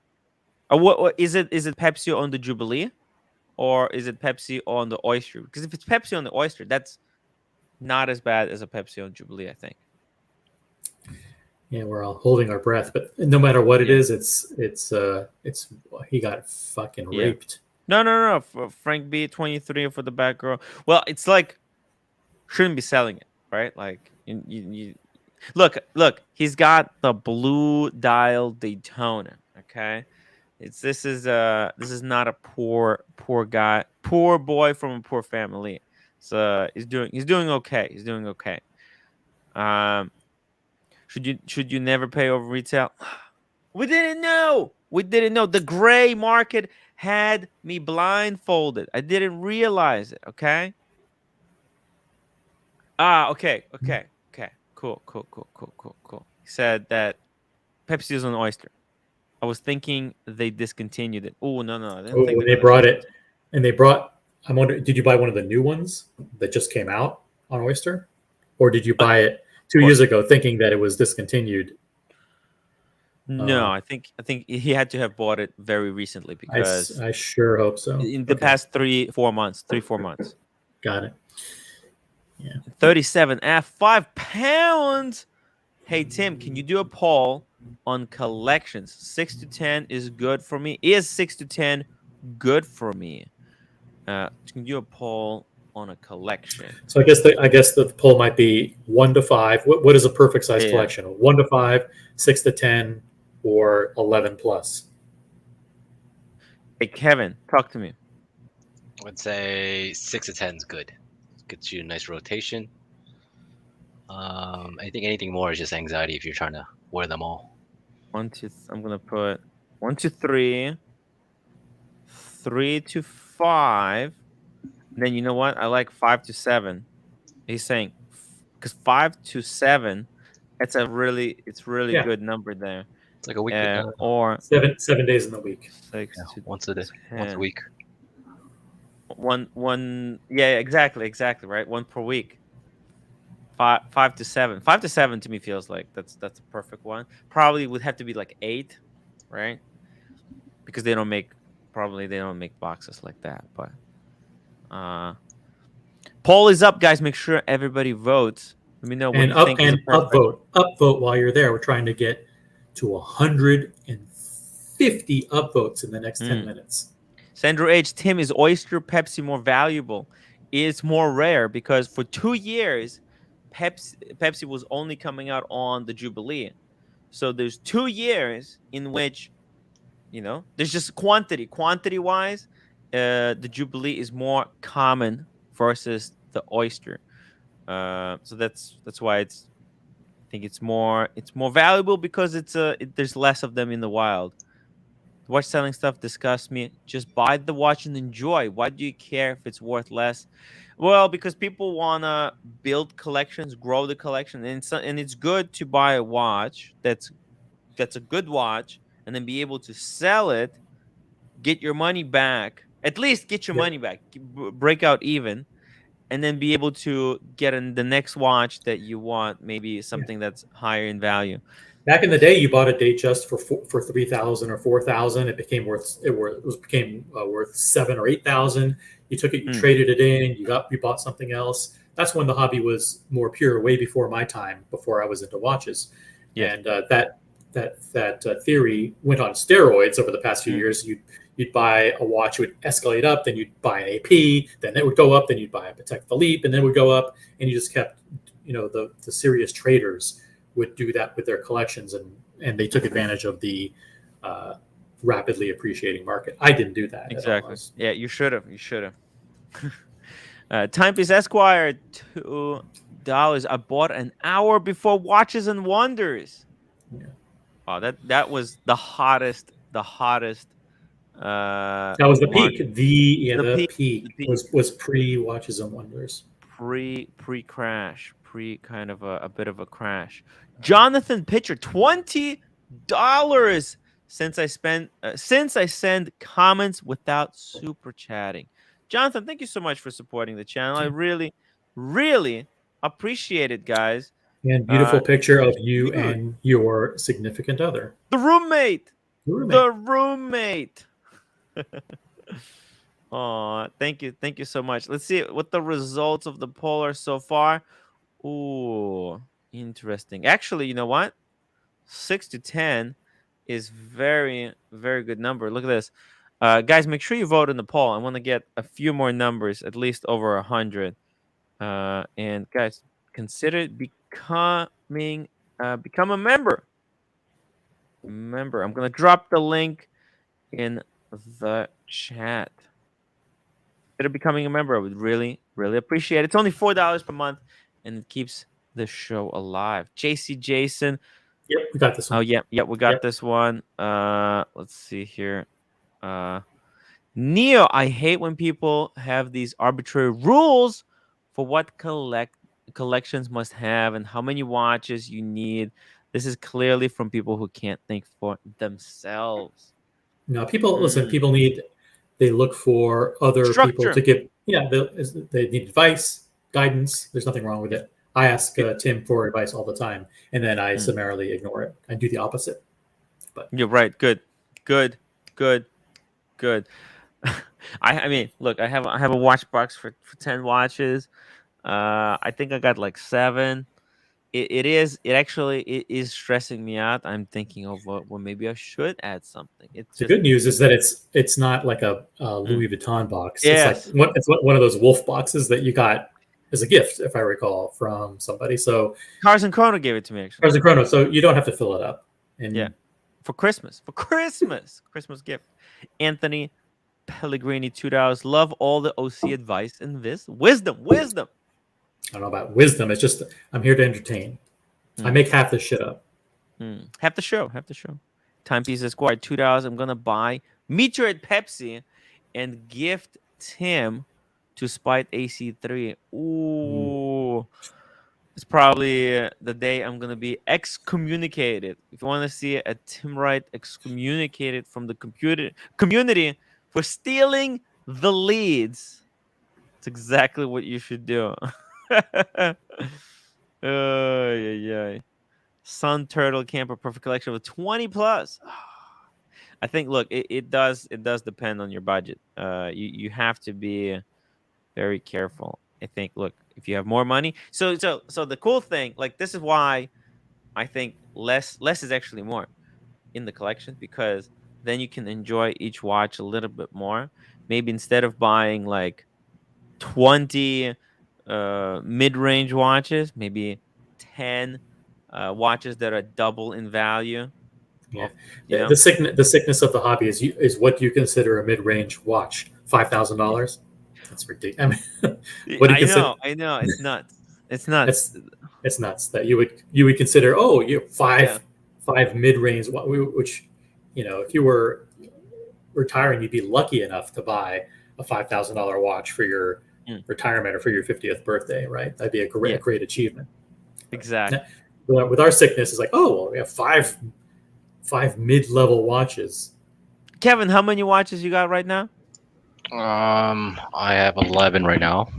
What is it? Is it Pepsi on the Jubilee, or is it Pepsi on the Oyster? Because if it's Pepsi on the Oyster, that's not as bad as a Pepsi on Jubilee, I think. Yeah, we're all holding our breath, but no matter what it Yeah. is, it's he got fucking Yeah. raped. No. For Frank B 23 for the back row. Well, it's like shouldn't be selling it, right? Like you look. He's got the blue dial Daytona. Okay, this is not a poor guy, poor boy from a poor family. So he's doing okay. He's doing okay. Should you never pay over retail? We didn't know. The gray market had me blindfolded. I didn't realize it. Okay. Okay. Cool. He said that Pepsi is an oyster. I was thinking they discontinued it. Oh no, I didn't Oh, think when they're they gonna brought discontinue. it, and they brought. I'm wondering, did you buy one of the new ones that just came out on Oyster, or did you buy it 2 years ago thinking that it was discontinued? No, I think he had to have bought it very recently because I sure hope so. in the Okay, past 3-4 months. got it. Yeah. 37F, 5 pounds. Hey Tim, can you do a poll on collections? 6 to 10 is good for me. Is 6 to 10 good for me? Can you do a poll on a collection? So I guess the poll might be 1 to 5. What is a perfect size Yeah. collection? 1 to 5, 6 to 10, or 11 plus? Hey Kevin, talk to me. I would say 6 to 10 is good. Gets you a nice rotation. I think anything more is just anxiety if you're trying to wear them all. I'm gonna put 1 to 3, 3 to 5. Then you know what? I like 5 to 7. He's saying because 5 to 7, it's really Yeah. good number there. It's like a week. Or 7 days in the week. 6 Yeah, to once a day, once a 10. week. One. Yeah, exactly. Right, one per week. 5 to 7. 5 to 7 to me feels like that's a perfect one. Probably would have to be like 8, right? Because they don't make boxes like that. But poll is up, guys. Make sure everybody votes. Let me know what And you think is a perfect. upvote while you're there. We're trying to get to 150 upvotes in the next 10 minutes. Sandro H. Tim, is Oyster Pepsi more valuable? It's more rare because for 2 years, Pepsi was only coming out on the Jubilee. So there's 2 years in which, there's just quantity wise, the Jubilee is more common versus the Oyster. So that's why I think it's more valuable because there's less of them in the wild. The watch selling stuff disgusts me. Just buy the watch and enjoy. Why do you care if it's worth less? Well, because people wanna build collections, grow the collection, and it's good to buy a watch that's a good watch, and then be able to sell it, get your money back. At least get your money back, break out even, and then be able to get in the next watch that you want, maybe something that's higher in value. Back in the day, you bought a Datejust for 3,000 or 4,000. It became worth 7 or 8,000. You took it, you traded it in, you bought something else. That's when the hobby was more pure, way before my time, before I was into watches. Yes. And that theory went on steroids over the past few years. You'd buy a watch, it would escalate up, then you'd buy an AP, then it would go up, then you'd buy a Patek Philippe, and then it would go up, and you just kept, the serious traders would do that with their collections, and they took advantage of the rapidly appreciating market. I didn't do that. Exactly. Yeah, you should have. You should have. Timepiece Esquire, $2. I bought an hour before Watches and Wonders. Yeah. Oh, that was the hottest. The hottest. That was the peak. The peak was pre Watches and Wonders. Pre-crash, kind of a bit of a crash. Jonathan Pitcher, $20 since I send comments without super chatting. Jonathan, thank you so much for supporting the channel. I really, really appreciate it, guys. And beautiful picture of you and your significant other. The roommate. The roommate. Oh, thank you so much. Let's see what the results of the poll are so far. Ooh, interesting. Actually, you know what? 6 to 10 is very, very good number. Look at this. Guys, make sure you vote in the poll. I want to get a few more numbers, at least over 100. And guys, consider become a member. I'm going to drop the link in the chat. Becoming a member, I would really, really appreciate it. It's only $4 per month, and it keeps the show alive. JC Jason. Yep, we got this one. Oh, yeah, we got this one. Let's see here. Neo, I hate when people have these arbitrary rules for what collections must have and how many watches you need. This is clearly from people who can't think for themselves. No, listen, people they look for other people to give. Yeah, they need advice, guidance. There's nothing wrong with it. I ask Tim for advice all the time, and then I summarily ignore it. I do the opposite. But you're right. Good. I mean, look, I have a watch box for 10 watches. I think I got like 7. It is stressing me out. I'm thinking of well, maybe I should add something. The good news is that it's not like a Louis Vuitton box. Yes. It's one of those wolf boxes that you got as a gift, if I recall, from somebody. So Cars and Chrono gave it to me, actually. Cars and Chrono, so you don't have to fill it up. And yeah, for Christmas, Christmas gift. Anthony Pellegrini, $2. Love all the OC advice and this wisdom. I don't know about wisdom. It's just I'm here to entertain. I make half the shit up. Half the show. Timepiece Esquire, $2. I'm gonna buy Meteorite Pepsi and gift Tim to spite AC3. Ooh, it's probably the day I'm gonna be excommunicated. If you want to see a timwrite excommunicated from the community for stealing the leads, it's exactly what you should do. Sun Turtle Camper Perfect Collection with 20 plus. I think look, it does depend on your budget. You have to be very careful. I think look, if you have more money. So the cool thing, like this is why I think less is actually more in the collection, because then you can enjoy each watch a little bit more. Maybe instead of buying like 20 mid-range watches, maybe 10 watches that are double in value. Yeah, the sickness of the hobby is what you consider a mid-range watch. $5,000. That's ridiculous. I mean, what do you consider? I know. It's nuts. It's nuts. It's nuts that you would consider. Oh, you five mid-range, which if you were retiring, you'd be lucky enough to buy a $5,000 watch for your retirement or for your 50th birthday, right? That'd be a great achievement. Exactly. With our sickness, it's like, oh, well, we have five mid-level watches. Kevin, how many watches you got right now? I have 11 right now.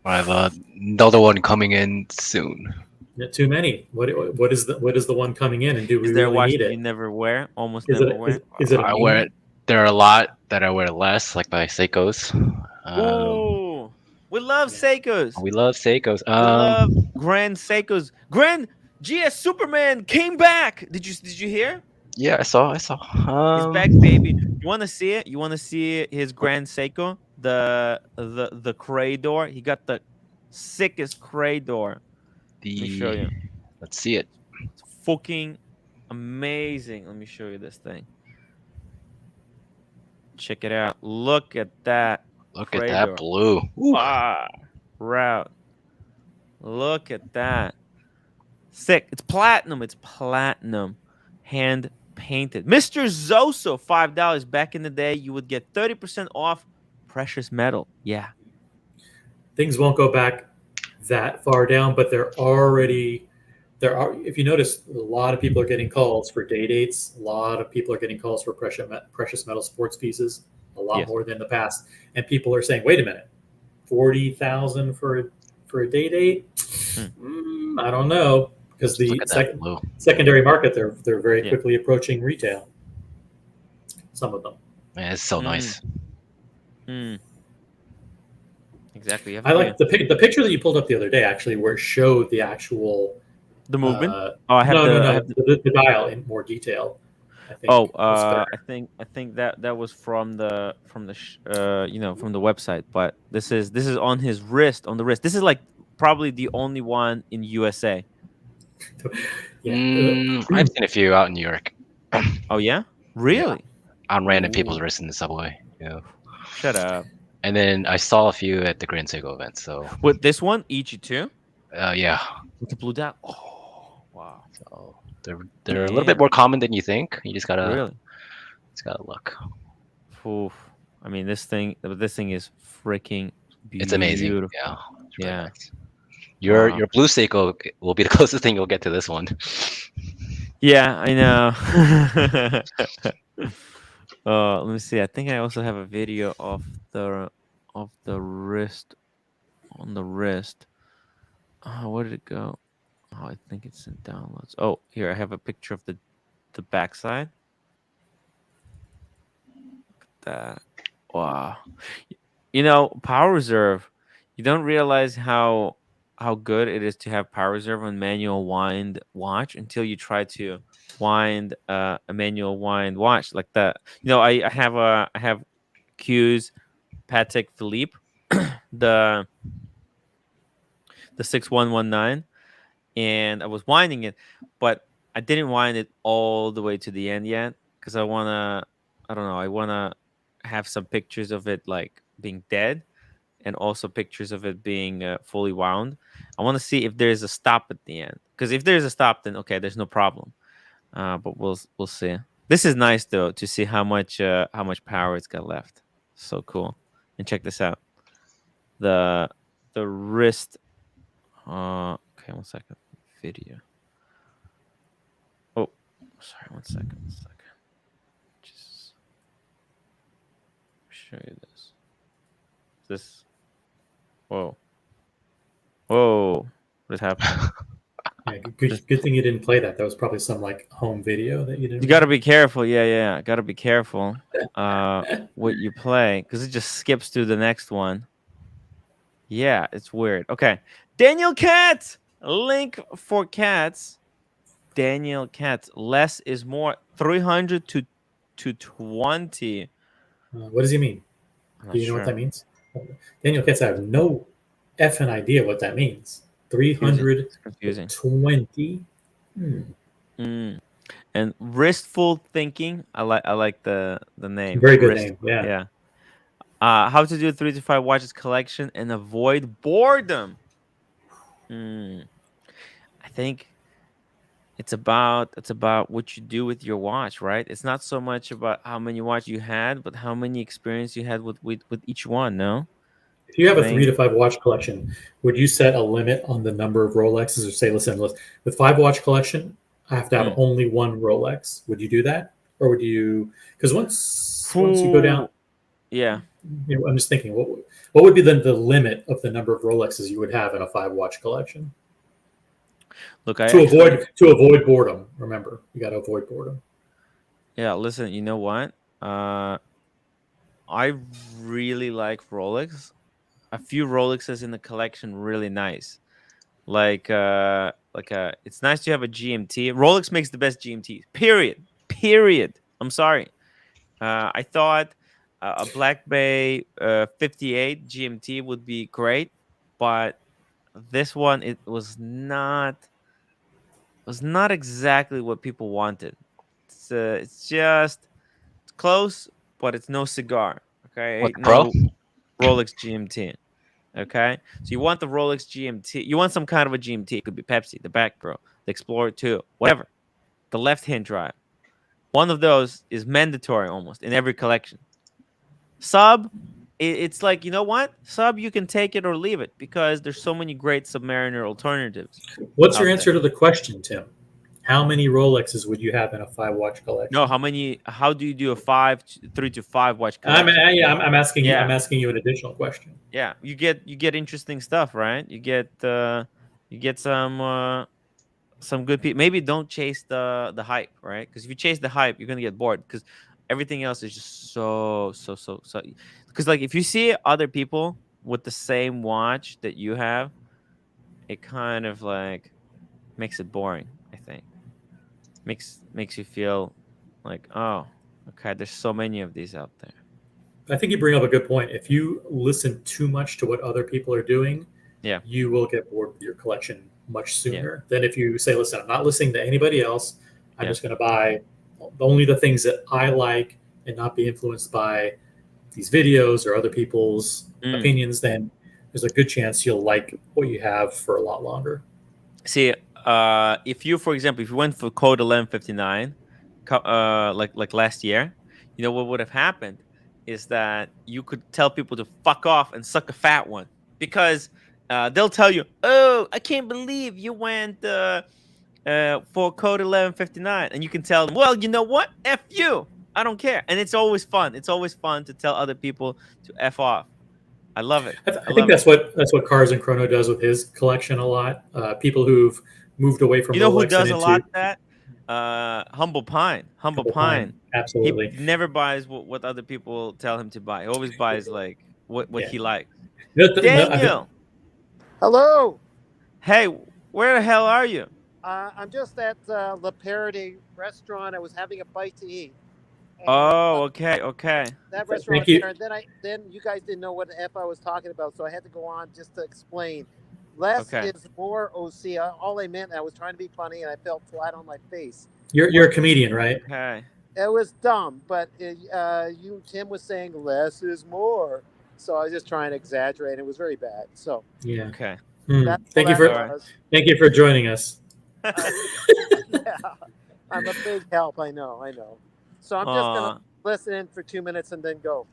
I have another one coming in soon. Not too many. What is the one coming in, and do we Is there a really watch need that you it? never wear? Almost Is never it wear? is it a I meme? wear. There are a lot that I wear less, like my Seikos. Ooh, we love Yeah. Seikos. We love Seikos. We love Grand Seikos. Grand GS Superman came back. Did you hear? Yeah, I saw. He's back, baby. You want to see it? You want to see his Grand Seiko? The Crador. He got the sickest Crador. Let me show The you. let's see it. It's fucking amazing. Let me show you this thing. Check it out. Look at that Look at that Crador. blue. Ooh. Ah, route. Look at that. Sick. It's platinum. It's platinum. Hand painted. Mr. Zoso, $5. Back in the day, you would get 30% off precious metal. Yeah. Things won't go back that far down, but there are. If you notice, a lot of people are getting calls for day dates. A lot of people are getting calls for precious metal sports pieces. A lot Yes. more than the past, and people are saying, "Wait a minute, 40,000 for a day date? I don't know." Because Just look the at that blue. secondary market, they're very Yeah. quickly approaching retail. Some of them. Man, it's so nice. Exactly. You have I to like the picture that you pulled up the other day, actually, where it showed the actual the movement. Uh, I have the dial in more detail. I think. was better. I think that was from the from the website, but this is on his wrist, on the wrist. This is like probably the only one in USA. Yeah. I've seen a few out in New York Oh yeah, really? on random people's Ooh. wrists in the subway. Yeah. Shut up. And then I saw a few at the Grand Seiko event. So With this one, EG2 yeah. with the blue dot. Oh wow, So they're a little bit damn, more common than you think. You just really? gotta look. Oof. I mean, this thing is freaking beautiful. It's amazing. Yeah. It's really Yeah. nice. Your Wow. blue Seiko will be the closest thing you'll get to this one. Yeah, I know. Let me see. I think I also have a video of the wrist on the wrist. Where did it go? Oh, I think it's in downloads. Oh, here I have a picture of the backside. Look at that. Wow. You know, power reserve. You don't realize how good it is to have power reserve on manual wind watch until you try to wind a manual wind watch like that. You know, I have Q's Patek Philippe, the 6119, and I was winding it, but I didn't wind it all the way to the end yet because I don't know, I wanna have some pictures of it like being dead and also pictures of it being fully wound. I want to see if there's a stop at the end, because if there's a stop, then okay, there's no problem. But we'll see. This is nice though to see how much power it's got left. So cool. And check this out. The wrist. Okay, 1 second. Video. Oh, sorry. 1 second. 1 second. Just show you this. This. Whoa. Whoa. What happened? Yeah, good thing you didn't play that. That was probably some like home video that you didn't. You got to be careful. Yeah. Got to be careful what you play, because it just skips to the next one. Yeah, it's weird. Okay. Daniel Katz. Link for Katz. Daniel Katz. Less is more. 300 to 20. What does he mean? I'm not Do you know sure. what that means? Daniel Katz, I have no effing idea what that means. 320. It's confusing. And Wristful Thinking. I like the name. Very good name. Yeah. Yeah. How to do 3 to 5 watches collection and avoid boredom. I think it's about what you do with your watch, right? It's not so much about how many watches you had, but how many experience you had with each one. No. If you have a Playing- 3 to 5 watch collection, would you set a limit on the number of Rolexes, or say, listen, with 5 watch collection, I have to have only one Rolex? Would you do that, or would you? Because once you go down, yeah. I'm just thinking, what would be the limit of the number of Rolexes you would have in a 5 watch collection? Look, I To actually, avoid boredom. Remember, you got to avoid boredom. yeah. Listen, you know what? I really like Rolex. A few Rolexes in the collection, really nice. It's nice to have a GMT. Rolex makes the best GMTs. Period. I'm sorry. I thought a Black Bay 58 GMT would be great, but this one it was not exactly what people wanted. It's just it's close, but it's no cigar. Okay, What, ain't the Pro? no Rolex GMT. Okay, so you want the Rolex GMT. You want some kind of a GMT. It could be Pepsi, the Back Pro, the Explorer 2, whatever. The left-hand drive. One of those is mandatory almost in every collection. Sub, it's like, you know what? Sub, you can take it or leave it because there's so many great Submariner alternatives What's your out there. answer to the question, Tim? How many Rolexes would you have in a 5 watch No, collection? how do you do a 3 to 5 watch I'm collection? yeah, I'm asking you. I'm Yeah. asking you an additional question. Yeah, you get interesting stuff, right? You get some good people. Maybe don't chase the hype, right? Because if you chase the hype, you're gonna get bored because everything else is just so. Because like if you see other people with the same watch that you have, it kind of like makes it boring. I think makes you feel like, oh, okay, there's so many of these out there. I think you bring up a good point. If you listen too much to what other people are doing, Yeah, you will get bored with your collection much yeah, sooner than if you say, listen, I'm not listening to anybody else. I'm yeah. just going to buy only the things that I like and not be influenced by these videos or other people's Mm. opinions. Then there's a good chance you'll like what you have for a lot longer. See, if you, for example, if you went for code 1159, like last year, you know what would have happened is that you could tell people to fuck off and suck a fat one because they'll tell you, "Oh, I can't believe you went for code 1159," and you can tell them, "Well, you know what? F you. I don't care." And it's always fun. It's always fun to tell other people to f off. I love it. I I think love it. that's what Cars and Chrono does with his collection a lot. People who've moved away from You know who Rolex and does a into lot that? Humble Pine. Humble Humble Pine. Pine. He Absolutely. never buys what other people tell him to buy. He always buys like what Yeah. he likes. No, Daniel, Hello. hey, where the hell are you? I'm just at La Parody restaurant. I was having a bite to eat, and Oh, okay, okay. that restaurant Thank you. there. And then you guys didn't know what the f I was talking about, so I had to go on just to explain. Less Okay. is more. OC. All I meant, I was trying to be funny, and I fell flat on my face. You're a comedian, right? Okay. It was dumb, but Tim was saying less is more, so I was just trying to exaggerate. It was very bad. So Yeah. Okay. that's all Thank you that for Alright. was. thank you for joining us. Yeah, I'm a big help. I know. So I'm just gonna Aw, listen in for 2 minutes and then go.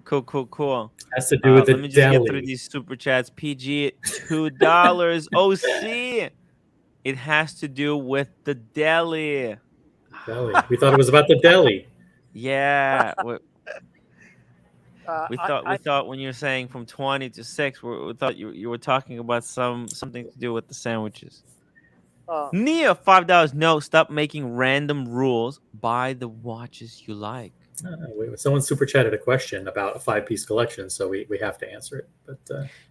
cool. Has to do with the Let me just get through deli. these super chats. PG $2. OC. It has to do with the deli. Deli. We thought it was about the deli. Yeah, Uh, we I, thought I when you were saying from 20 to 6, we thought you were talking about something to do with the sandwiches. Nia, $5. No, stop making random rules. Buy the watches you like. Someone super chatted a question about a 5-piece collection, so we have to answer it. But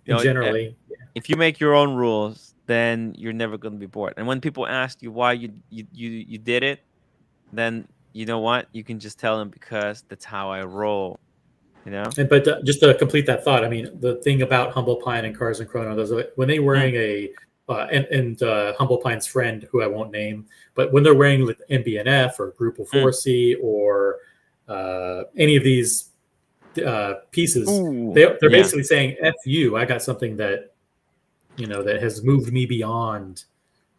You know, generally, if you make your own rules, then you're never going to be bored. And when people ask you why you did it, then you know what? You can just tell them because that's how I roll. You know? but just to complete that thought, I mean, the thing about Humble Pine and Cars and Chrono, when they wearing a and Humble Pine's friend, who I won't name, but when they're wearing like MBNF or Group of 4C or any of these pieces, Ooh, they're yeah. basically saying, "F you, I got something that that has moved me beyond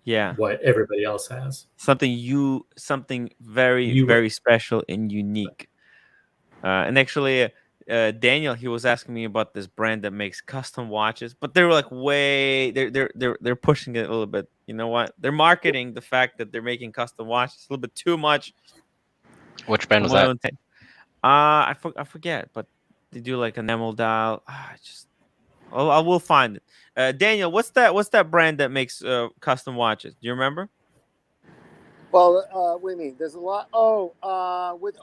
Yeah. what everybody else has." Something very, You very special and unique. And actually, Daniel, he was asking me about this brand that makes custom watches, but they're like they're pushing it a little bit. You know what? They're marketing the fact that they're making custom watches a little bit too much. Which brand For was my that? own take. I forget, but they do like an enamel dial. I will find it. Daniel, what's that brand that makes custom watches? Do you remember? Well, what do you mean? There's a lot. Oh, what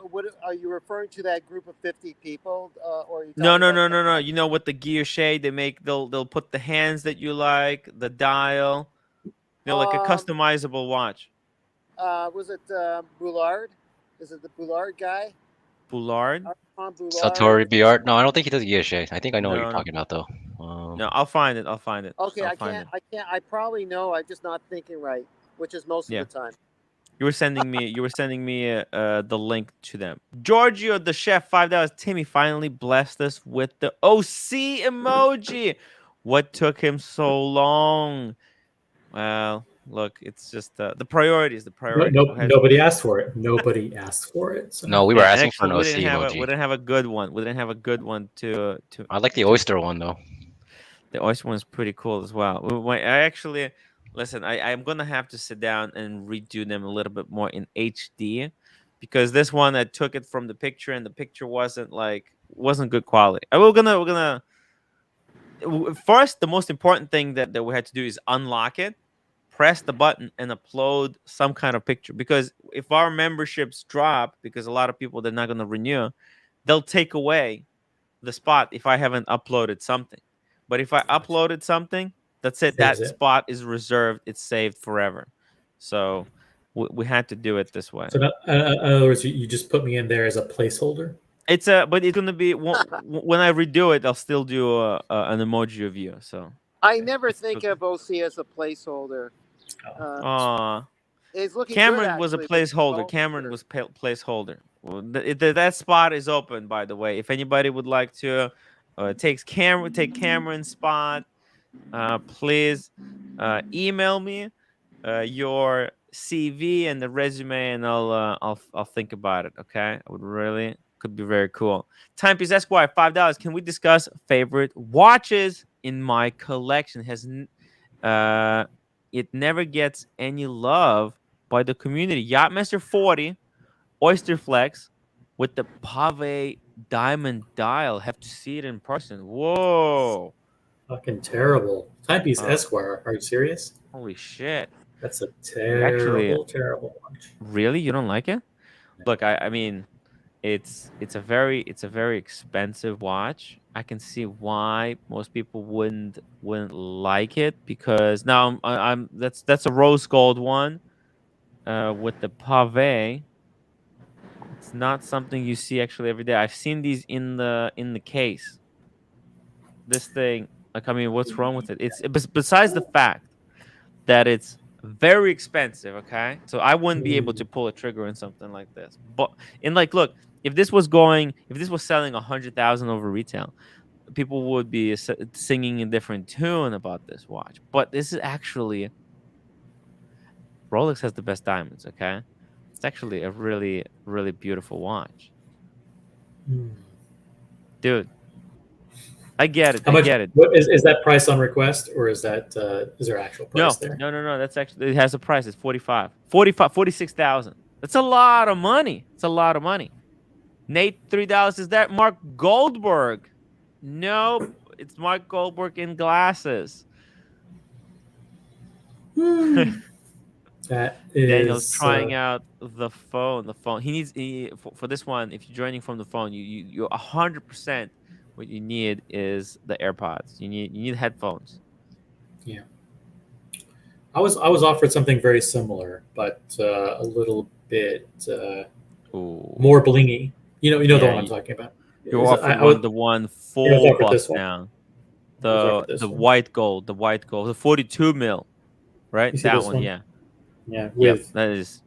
are you referring to? That group of 50 people, or are you No, talking no, about? no, no, no. You know, with the gear shade, they'll put the hands that you like, the dial. Like a Um, customizable watch. was it Boulard? Is it the Boulard guy? Boulard? Armand Boulard. Satori BR. No, I don't think he does Yeshe. I think I know what you're No, no, talking about though. no. I'll find it. I'll find it. Okay, I'll find it. I can't. I probably know. I'm just not thinking right, which is most of Yeah. the time. You were sending me. The link to them. Giorgio, the chef, $5. Timmy finally blessed us with the OC emoji. What took him so long? Well, look, it's just the priorities. The priorities. Nobody asked for it. Nobody asked for it. So. No, we were Yeah, asking for actually, an we OC didn't have emoji. a good one. We didn't have a good one to. I like the oyster one though. The oyster one is pretty cool as well. I actually listen. I'm gonna have to sit down and redo them a little bit more in HD, because this one I took it from the picture and the picture wasn't good quality. We're gonna first, the most important thing that we had to do is unlock it, press the button, and upload some kind of picture. Because if our memberships drop, because a lot of people they're not gonna renew, they'll take away the spot if I haven't uploaded something. But if I uploaded something, that's it. There's That it. spot is reserved. It's saved forever. So we had to do it this way. So in other words, you just put me in there as a placeholder. But it's gonna be when I redo it, I'll still do an emoji of you. So I never it's think of OC as a placeholder. Uh, Aw. it's looking good Cameron was a actually. With the placeholder. phone Cameron here. was placeholder. Well, that spot is open, by the way. If anybody would like to take Cameron's spot, please email me your CV and the resume, and I'll think about it. Okay, I would really could be very cool. Timepiece Esquire, $5. Can we discuss favorite watches in my collection? It never gets any love by the community. Yachtmaster 40, Oyster Flex with the Pave diamond dial. Have to see it in person. Whoa. Fucking terrible. Timepiece Uh, Esquire. Are you serious? holy shit. That's a Actually, terrible watch. really? You don't like it? Look, I mean, it's a very expensive watch. I can see why most people wouldn't like it, because now that's a rose gold one with the pave. It's not something you see actually every day. I've seen these in the case. This thing, like, I mean, what's wrong with it? Besides the fact that it's very expensive. Okay, so I wouldn't be able to pull a trigger in something like this. But look, if this was selling 100,000 over retail, people would be singing a different tune about this watch. But this is actually Rolex has the best diamonds. Okay, it's actually a really really beautiful watch, dude. I get it. How I much? get it. What is that price on request, or is there actual price there? No. That's actually, it has a price. It's 46,000. That's a lot of money. It's a lot of money. Nate, $3. Is that Mark Goldberg? Nope. It's Mark Goldberg in glasses. That is Daniel's trying out the phone. For this one, if you're joining from the phone, you 100%. What you need is the AirPods. You need headphones. Yeah. I was offered something very similar, but a little bit Ooh. more blingy. You know the Yeah, one I'm talking about. You're Is- offered the one I was full offered this bust one. down. I was offered this The one. white gold, the 42 mil, right? You see That this one, one? yeah. Yeah, Yep, with that is.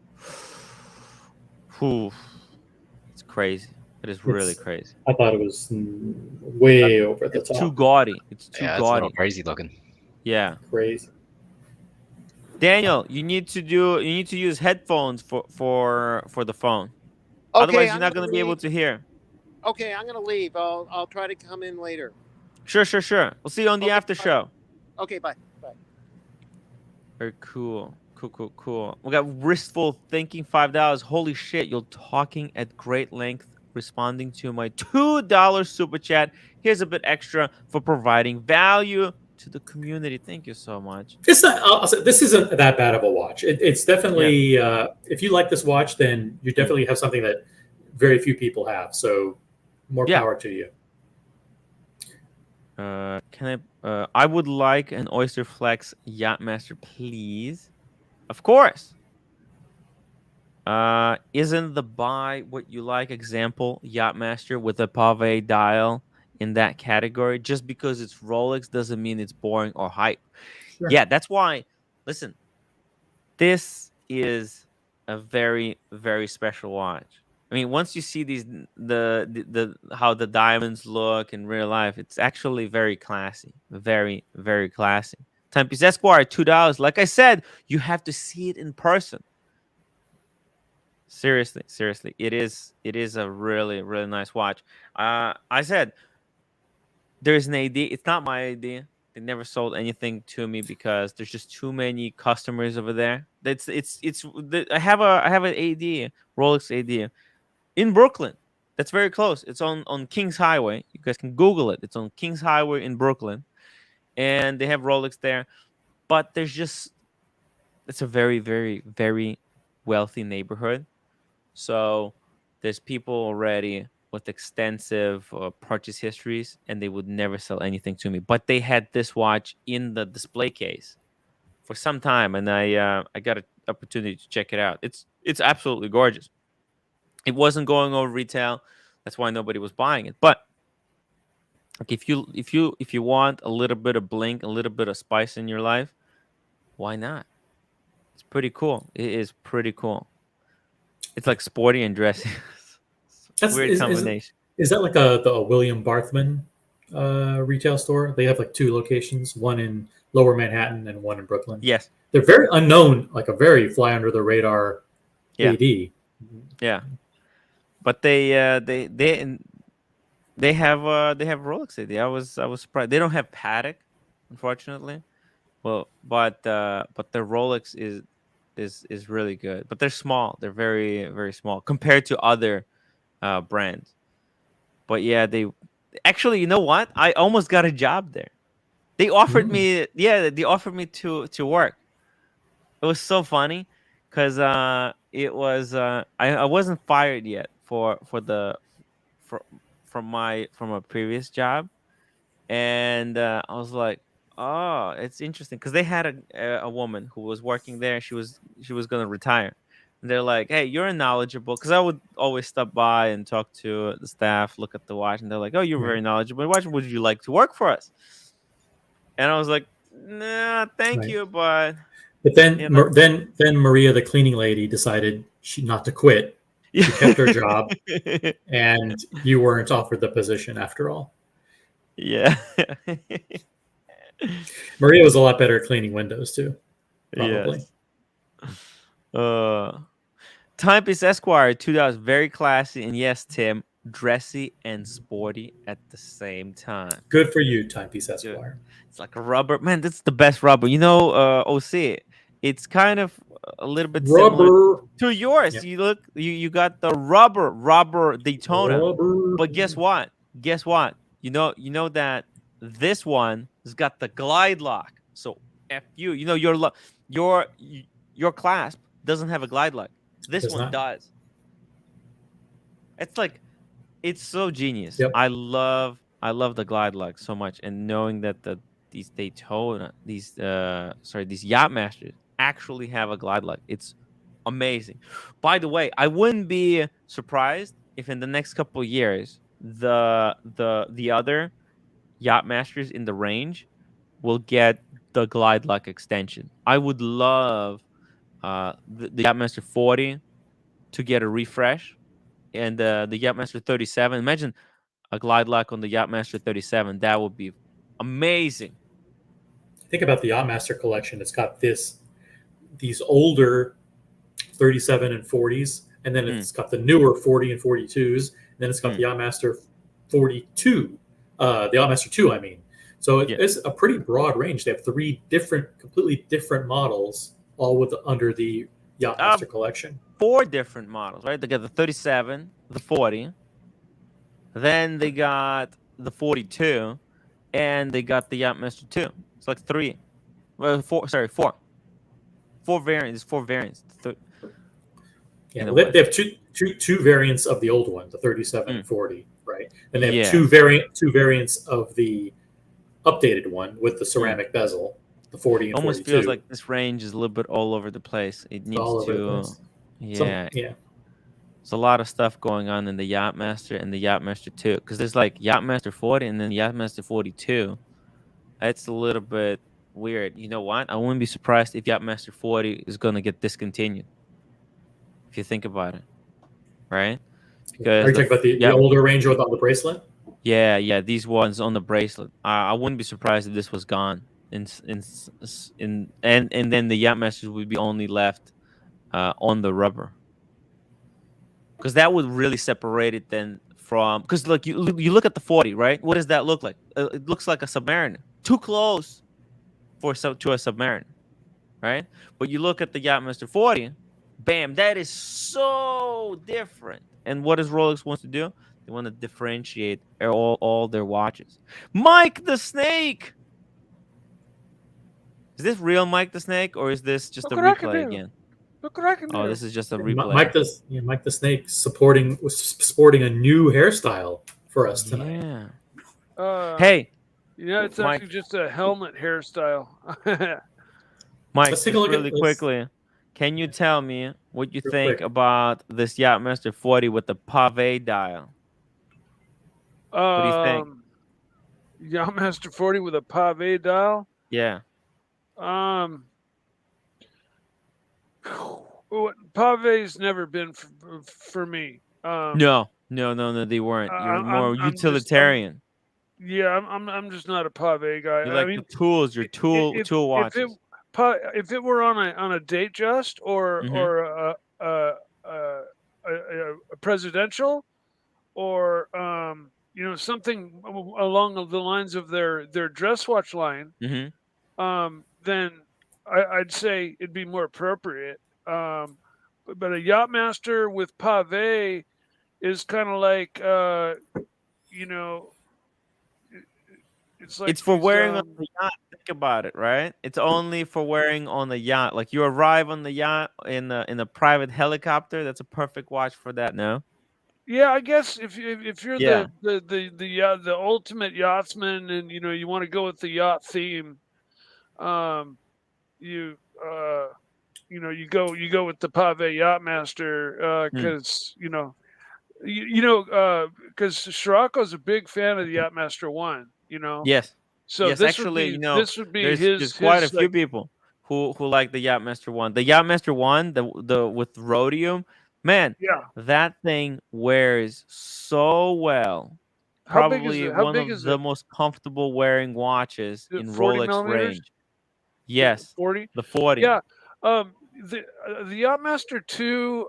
Whew, it's crazy. It is really It's- crazy. I thought it was way over the It's too top. gaudy. It's too Yeah, it's a little gaudy. crazy looking. Yeah, Crazy. Daniel, you need to use headphones for the phone. Okay, Otherwise, you're I'm not gonna gonna be able leave. to hear. Okay, I'm gonna leave. I'll try to come in later. Sure. We'll see you on the Okay, after bye. show. Okay, bye. Very cool. Cool. We got Wristful Thinking, $5. Holy shit, you're talking at great length responding to my $2 super chat. Here's a bit extra for providing value to the community. Thank you so much. It's not. I'll say, this isn't that bad of a watch. It's definitely. If you like this watch, then you definitely have something that very few people have. So, more Yeah. power to you. I would like an Oyster Flex Yachtmaster, please. Of course. Isn't the buy what you like example Yachtmaster with a pave dial in that category? Just because it's Rolex doesn't mean it's boring or hype. Sure. Yeah, that's why. Listen, this is a very, very special watch. I mean, once you see these the how the diamonds look in real life, it's actually very classy, very, very classy. Timepiece Esquire, $2. Like I said, you have to see it in person. Seriously, it is a really, really nice watch. I said there's an AD. It's not my idea. They never sold anything to me because there's just too many customers over there. I have an AD, Rolex AD in Brooklyn. That's very close. It's on Kings Highway. You guys can Google it. It's on Kings Highway in Brooklyn, and they have Rolex there. But it's a very, very, very wealthy neighborhood. So there's people already with extensive purchase histories, and they would never sell anything to me. But they had this watch in the display case for some time, and I got an opportunity to check it out. It's absolutely gorgeous. It wasn't going over retail, that's why nobody was buying it. But like if you want a little bit of blink, a little bit of spice in your life, why not? It's pretty cool. It is pretty cool. It's like sporty and dressy. Weird combination. Is that like the William Barthman retail store? They have like two locations, one in Lower Manhattan and one in Brooklyn. Yes. They're very unknown, like a very fly under the radar AD. Yeah. But they have Rolex AD. I was surprised. They don't have Patek, unfortunately. Well, but the Rolex is really good. But they're small. They're very, very small compared to other brands. But yeah, they actually, you know what? I almost got a job there. They offered me, they offered me to work. It was so funny because it was I wasn't fired yet from a previous job, and I was like, oh, it's interesting because they had a woman who was working there. She was gonna retire. And they're like, hey, you're knowledgeable. Because I would always stop by and talk to the staff, look at the watch. And they're like, oh, you're very knowledgeable. Why would you like to work for us? And I was like, nah, thank you. But then then Maria, the cleaning lady, decided not to quit. She kept her job. And you weren't offered the position after all. Yeah. Maria was a lot better at cleaning windows too. Probably. Yes. Timepiece Esquire, $2, very classy, and yes, Tim, dressy and sporty at the same time. Good for you, Timepiece Esquire. It's like a rubber, man. That's the best rubber. You know, OC. It's kind of a little bit similar to yours. Yeah. You got the rubber Daytona. But guess what? You know that this one has got the glide lock. So you know your clasp doesn't have a glide lock. This one does. It's so genius. Yep. I love the glide lock so much, and knowing that these Daytona, these Yachtmasters actually have a glide lock. It's amazing. By the way, I wouldn't be surprised if in the next couple of years the other Yachtmasters in the range will get the glide lock extension. I would love the Yachtmaster 40 to get a refresh, and the Yachtmaster 37. Imagine a glide lock on the Yachtmaster 37. That would be amazing. Think about the Yachtmaster collection. It's got these older 37 and 40s, and then it's got the newer 40 and 42s, and then it's got the Yachtmaster 42, the Yachtmaster 2, I mean. So it's a pretty broad range. They have three completely different models, all under the Yachtmaster collection. 4 different models, right? They got the 37, the 40, Then they got the 42, and they got the Yachtmaster 2. It's like three. Well, four. Sorry, four. Four variants. Four variants. Yeah, in a well, way. they have two variants of the old one, the 37 and Mm. 40, right? And they have Yeah. two variants of the updated one with the ceramic bezel, the 40 and Almost feels 42. like this range is a little bit all over the place. It It's needs all over the to, place. yeah. Yeah. There's a lot of stuff going on in the Yachtmaster and the Yachtmaster 2, because there's like Yachtmaster 40 and then Yachtmaster 42. It's a little bit weird. You know what? I wouldn't be surprised if Yachtmaster 40 is going to get discontinued. If you think about it, right? Are Because you talking about the older range with all the bracelet? yeah, these ones on the bracelet. I wouldn't be surprised if this was gone. And then the Yachtmasters would be only left on the rubber, because that would really separate it then from, because like you look at the 40, right? What does that look like? It looks like a Submariner, too close to a Submariner, right? But you look at the Yachtmaster 40, bam, that is so different. And what does Rolex wants to do? They want to differentiate all their watches. Mike the Snake. Is this real Mike the Snake, or is this just a Look what I can replay do. again? Look what I can Oh, do. this is just a Yeah, replay. Mike the Snake sporting a new hairstyle for us tonight. Yeah. Hey, Yeah, it's Mike. actually just a helmet hairstyle. Mike, Let's just take a look really at this. quickly, can you tell me what you Real think quick. about this Yachtmaster 40 with the pave dial? What do you think? Yachtmaster 40 with a pave dial. Yeah. Pave's never been for me. No, they weren't. You're more I'm utilitarian. I'm just not a pave guy. You I like mean, the tools, your tool if watches. if it were on a date just or Mhm. a presidential or something along the lines of their dress watch line, Mhm. then I'd say it'd be more appropriate. But a Yachtmaster with pave is kind of like you know it's like It's for these wearing on the yacht. Think about it, right? It's only for wearing on the yacht. Like you arrive on the yacht in a private helicopter. That's a perfect watch for that. No. Yeah, I guess if you're Yeah. the ultimate yachtsman and you want to go with the yacht theme, you you go with the Pave Yachtmaster Mm. because because Scirocco's a big fan of the Yachtmaster 1, Yes. so Yes. Actually, this would be there's quite a his few like people who like the Yachtmaster 1. The Yachtmaster 1, the with rhodium, man, yeah. that thing wears so well. How big is Probably it? How one big of is the it? most comfortable wearing watches Is it in 40 Rolex millimeters? range. Yes, 40? the 40. Yeah. The Yachtmaster 2,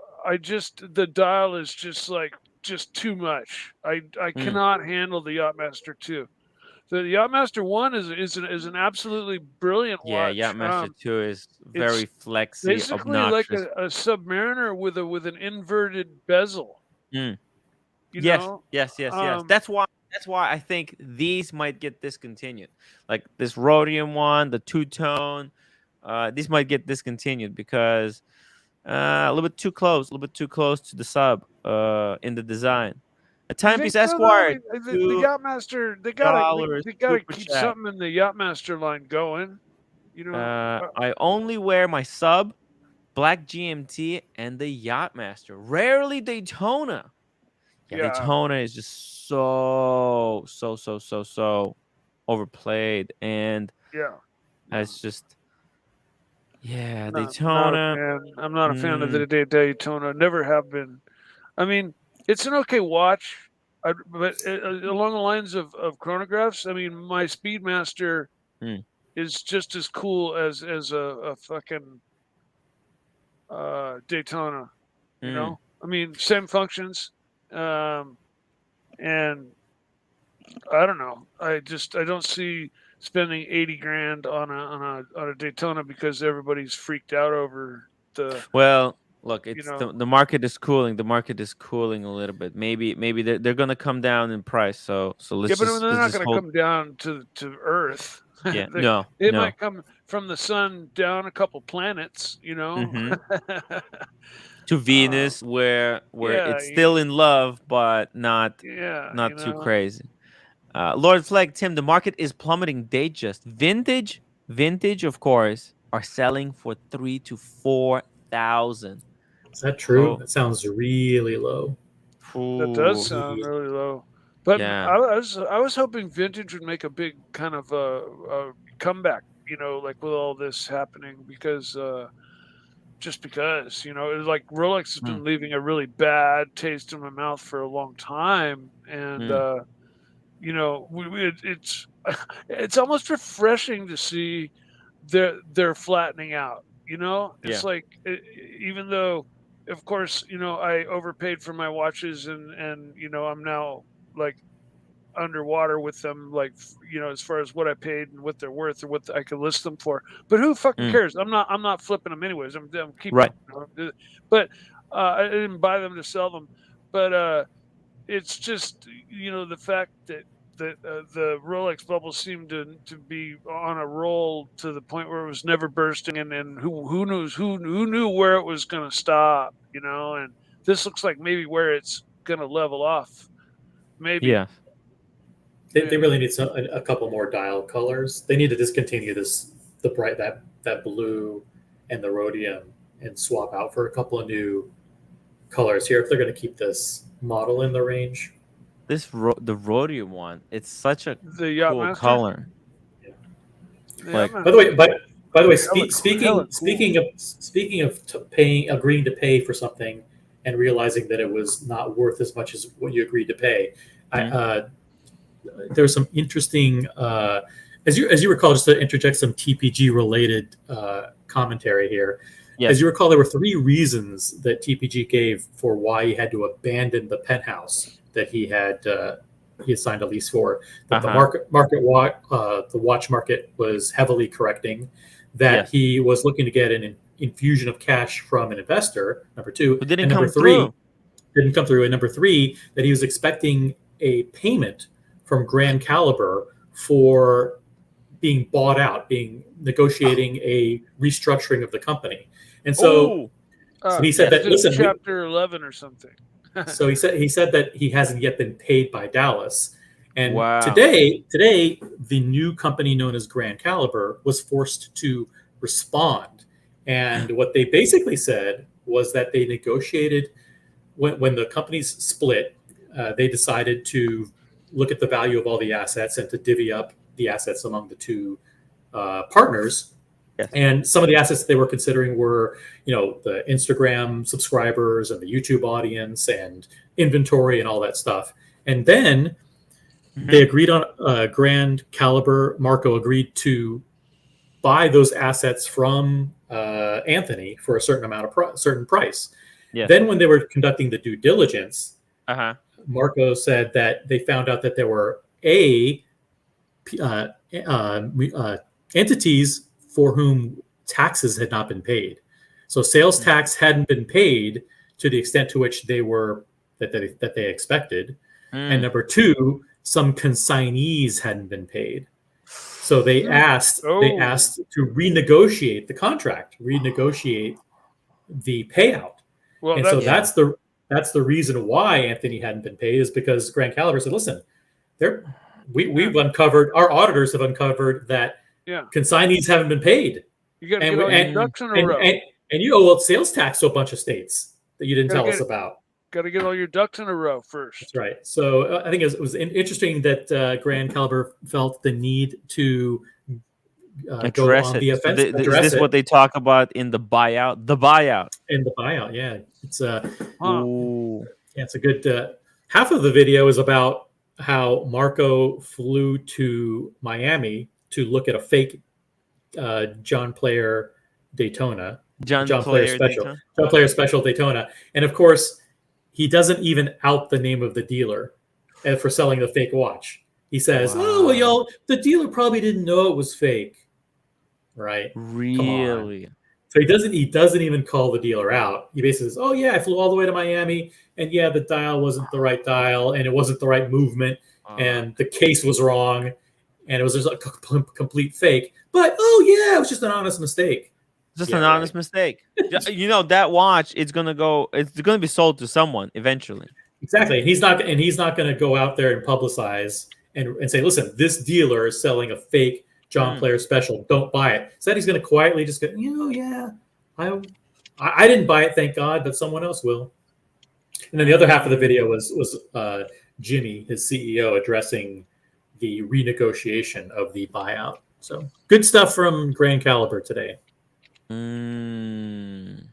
the dial is just too much. I Mm. cannot handle the Yachtmaster 2. The Yachtmaster 1 is an absolutely brilliant Yeah, watch. Yachtmaster 2 is It's very flexy, basically like obnoxious. a Submariner with an inverted bezel, Mm. you Yes, know? yes. That's why I think these might get discontinued. Like this rhodium one, the two-tone, these might get discontinued because a little bit too close to the sub in the design. A You think timepiece so though? Esquire, The Yachtmaster, $2 they gotta super keep chat. something in the Yachtmaster line going, you know? I only wear my sub, Black GMT, and the Yachtmaster. Rarely Daytona. Yeah, Yeah. Daytona is just so overplayed, and Yeah. it's just Not a Daytona. fan. I'm not a fan of Mm, the Daytona. Never have been. I mean, it's an okay watch, but along the lines of chronographs, I mean, my Speedmaster mm, is just as cool as a fucking Daytona. mm. I mean, same functions, and I don't know. I don't see spending 80 grand on a Daytona because everybody's freaked out over the Well, Look, it's know. the market is cooling. The market is cooling a little bit. Maybe they're gonna come down in price. So Yeah, let's but just they're let's not just going to hold. come down to Earth. Yeah, They, no, it no. might come from the sun down a couple planets, you know. Hmm. To uh, Venus, where yeah, it's still in love, but yeah, you not too know. crazy. Lord Flag, Tim, the market is plummeting. Datejust, vintage, of course, are selling for 3 to 4 thousand. Is that true? Oh, That sounds really low. That does ooh, sound really low. But yeah. I was hoping vintage would make a big kind of a comeback, you know, like with all this happening, because just because, you know, it's like Rolex has Mm, been leaving a really bad taste in my mouth for a long time, and mm, you know, it's it's almost refreshing to see they're flattening out. You know, it's yeah. like even though, of course, you know, I overpaid for my watches, and you know, I'm now like underwater with them, like you know, as far as what I paid and what they're worth or what I could list them for. But who fucking Mm, cares? I'm not flipping them anyways. I'm keeping right. them. You know? But I didn't buy them to sell them. But it's just, you know, the fact that the Rolex bubble seemed to be on a roll to the point where it was never bursting, and who knew where it was going to stop, you know, and this looks like maybe where it's going to level off, maybe. Yeah. They Yeah. really need a couple more dial colors. They need to discontinue the bright that blue and the rhodium and swap out for a couple of new colors here if they're going to keep this model in the range. The rhodium one, it's such a The cool Yachtmaster. color. The Like, By the way, Yachtmaster. by the way, Hella cool. speaking of paying, agreeing to pay for something, and realizing that it was not worth as much as what you agreed to pay, mm, there's some interesting, as you recall, just to interject some TPG related commentary here. As yes. you recall, there were 3 reasons that TPG gave for why he had to abandon the penthouse that he had signed a lease for. That the Uh-huh. the watch market was heavily correcting. That Yes. he was looking to get an infusion of cash from an investor. Number 2, Who didn't and number come 3 through. didn't come through. And number 3, that he was expecting a payment from Grand Caliber for being bought out, being negotiating a restructuring of the company. And so, Oh, he said yes. that, As in listen, chapter 11 or something. so he said that he hasn't yet been paid by Dallas. And Wow. today, the new company known as Grand Caliber was forced to respond. And what they basically said was that they negotiated when the companies split. They decided to look at the value of all the assets and to divvy up the assets among the 2 partners. Yes. And some of the assets they were considering were, the Instagram subscribers and the YouTube audience and inventory and all that stuff. And then they Mhm. agreed on Grand Caliber. Marco agreed to buy those assets from Anthony for a certain amount of certain price. Yes. Then, when they were conducting the due diligence, Uh-huh. Marco said that they found out that there were uh, entities for whom taxes had not been paid. So sales Mm. tax hadn't been paid to the extent to which that they expected. And Mm. number 2, some consignees hadn't been paid. So they Hmm. asked Oh. to renegotiate the contract, renegotiate the payout. Well, And so that's Yeah. that's the reason why Anthony hadn't been paid, is because Grand Caliber said, listen, yeah, we've uncovered, our auditors have uncovered that yeah. consignees haven't been paid, You got to and get we, all your and, Mm. ducks in a and row. and you owe sales tax to a bunch of states that you didn't Got to tell us get about. all your ducks in a row That's first. right. So I think it was interesting that Grand Caliber felt the need to go Address on it. the So offense, is address this it what they talk about in the buyout? The buyout. in the buyout. Yeah, it's Huh. Ooh. yeah, it's a good half of the video is about how Marco flew to Miami to look at a fake John Player Daytona, John John Player Player Special, Daytona. John Player Special Daytona, and of course, he doesn't even out the name of the dealer for selling the fake watch. He says, "Oh well, Wow. y'all, the dealer probably didn't know it was fake." Right? Come on. Really? So he doesn't even call the dealer out. He basically says, "Oh yeah, I flew all the way to Miami, and yeah, the dial wasn't the right dial, and it wasn't the right movement, and the case was wrong, and it was just a complete fake. But oh yeah, it was just an honest mistake." Just Yeah, an honest right. mistake. You know that watch. It's gonna be sold to someone eventually. Exactly, and he's not going to go out there and publicize and say, "Listen, this dealer is selling a fake John Player special. Don't buy it." Instead, he's going to quietly just go, "Yeah, I didn't buy it, thank God, but someone else will." And then the other half of the video was Jimmy, his CEO, addressing the renegotiation of the buyout. So good stuff from Grand Caliber today. Mm.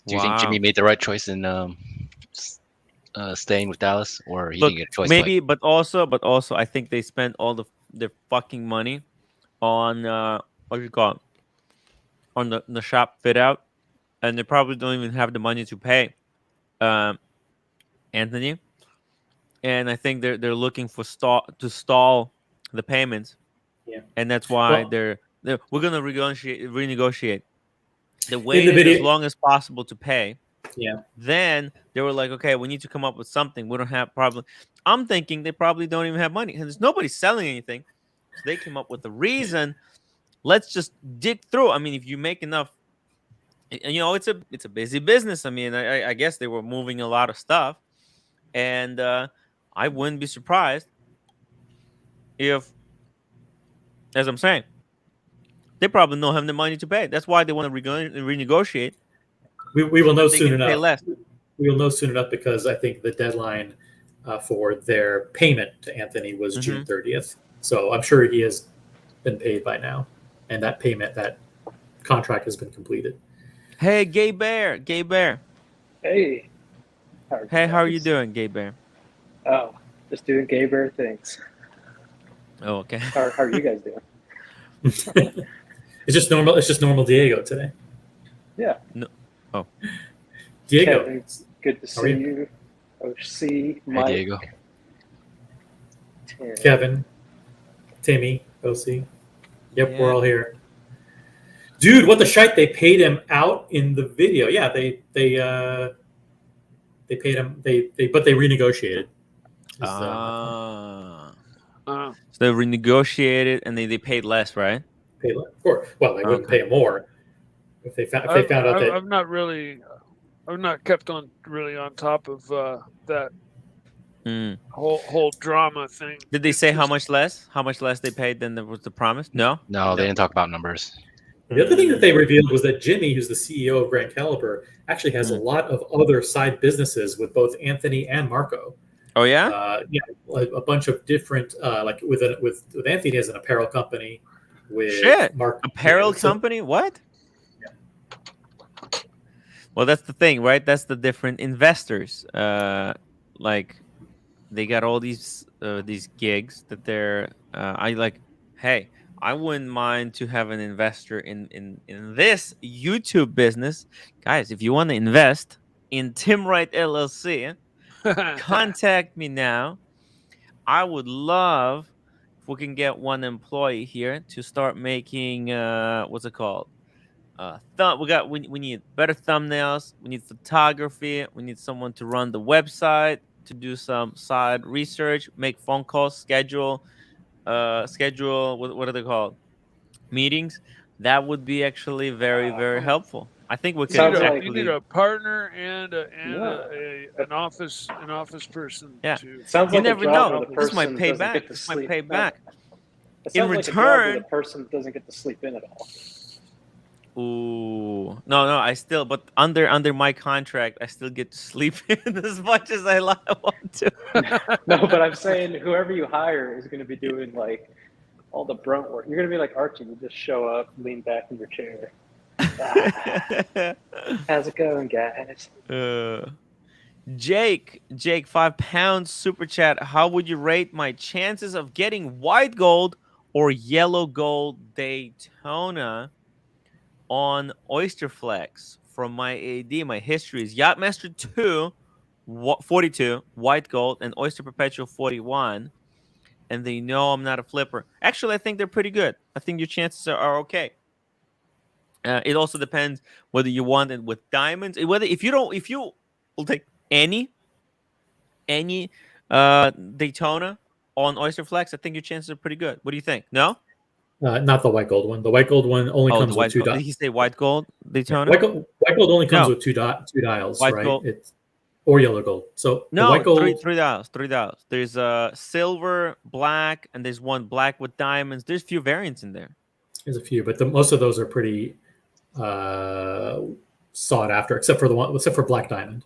Do you think Jimmy made the right choice in staying with Dallas, or he didn't get a choice? Maybe, but also, I think they spent all their fucking money on what do you call it? On the shop fit out, and they probably don't even have the money to pay Anthony. And I think they're looking for stall the payments. Yeah, and that's why well, we're gonna renegotiate. They in the waited video, as long as possible to pay. yeah. Then they were like, okay, we need to come up with something. We don't have problem. I'm thinking they probably don't even have money, and there's nobody selling anything. So they came up with a reason. Let's just dig through. I mean, if you make enough, you know, it's a busy business. I mean, I guess they were moving a lot of stuff, and I wouldn't be surprised if, as I'm saying, they probably don't have the money to pay. That's why they want to renegotiate. We will know They soon can pay enough. less. We will know soon enough because I think the deadline for their payment to Anthony was June 30th. So I'm sure he has been paid by now, and that contract has been completed. Hey, Gay Bear. Hey. How are you doing, Gay Bear? Oh, just doing gay bear things. Oh, okay. How are you guys doing? It's just normal. It's just normal Diego today. Yeah. No. Oh. Diego. Kevin, it's good to see you. OC, Mike. Hey, Diego. Tim. Kevin. Timmy. OC. Yep, Yeah. we're all here. Dude, what the shite? They paid him out in the video. Yeah, they paid him. But they renegotiated. So they renegotiated and they paid less, right? Paid less. Well, they wouldn't pay him more if they found out that. I've not kept on really on top of that whole drama thing. Did they say how much less? How much less they paid than was the promise? No. No, they didn't talk about numbers. The other thing that they revealed was that Jimmy, who's the CEO of Grand Caliber, actually has a lot of other side businesses with both Anthony and Marco. Oh yeah. Yeah, like a bunch of different like with Anthony he has an apparel company. With Mark, apparel company. What? Well, that's the thing, right? That's the different investors. Like they got all these gigs that they're. I like. Hey, I wouldn't mind to have an investor in this YouTube business, guys. If you want to invest in timwrite LLC, contact me now. I would love if we can get one employee here to start making what's it called? We need better thumbnails, we need photography, we need someone to run the website, to do some side research, make phone calls, schedule what are they called, meetings. That would be actually very helpful. I think we can You need a partner and an office person. Yeah, sounds you like never a job know. where the This person might pay doesn't back. get to This might sleep. pay back. It In sounds like a job return, where the person doesn't get to sleep in at all. Ooh, no. I still, but under my contract, I still get to sleep in as much as I want to. No, but I'm saying whoever you hire is going to be doing like all the brunt work. You're going to be like Archie. You just show up, lean back in your chair. How's it going, guys? Jake, £5 super chat. How would you rate my chances of getting white gold or yellow gold Daytona on Oyster Flex? From my AD, my history is Yachtmaster 2, 42, white gold, and Oyster Perpetual 41. And they know I'm not a flipper. Actually, I think they're pretty good. I think your chances are okay. It also depends whether you want it with diamonds. Whether if you will take any Daytona on Oyster Flex, I think your chances are pretty good. What do you think? No? Not the white gold one. The white gold one only Oh, comes the with white two gold. Did dials. he say white gold Daytona? White gold only comes No. with two dials, White right? gold. It's or yellow gold. So the No, white gold, three dials. There's silver, black, and there's one black with diamonds. There's a few variants in there. there's a few, but most of those are pretty sought after, except for black diamond.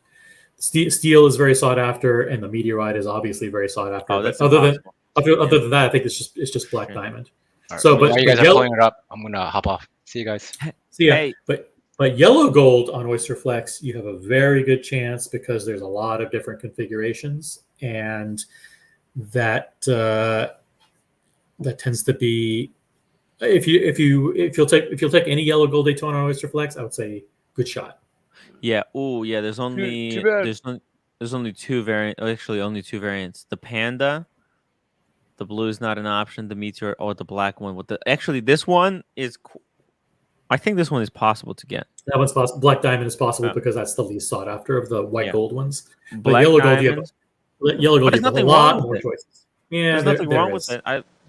Steel is very sought after, and the meteorite is obviously very sought after. Oh, that's but other impossible. than that, I think it's just black Yeah. diamond. All right, So, while but you guys are yellow, pulling it up, I'm gonna hop off. See you guys. so yeah, Hey. but yellow gold on Oyster Flex, you have a very good chance because there's a lot of different configurations, and that tends to be if you'll take any yellow gold Daytona on Oyster Flex, I would say good shot. Yeah. Oh, yeah. There's only bad. there's only two variants. Actually, only two variants. The Panda. The blue is not an option. The Meteor or the black one with the. Actually, this one is. I think this one is possible to get. That one's possible. Black diamond is possible Oh. because that's the least sought after of the white Yeah. gold ones. But Black yellow diamonds. gold, you have a nothing lot wrong with more it. choices. Yeah, There's nothing wrong with it.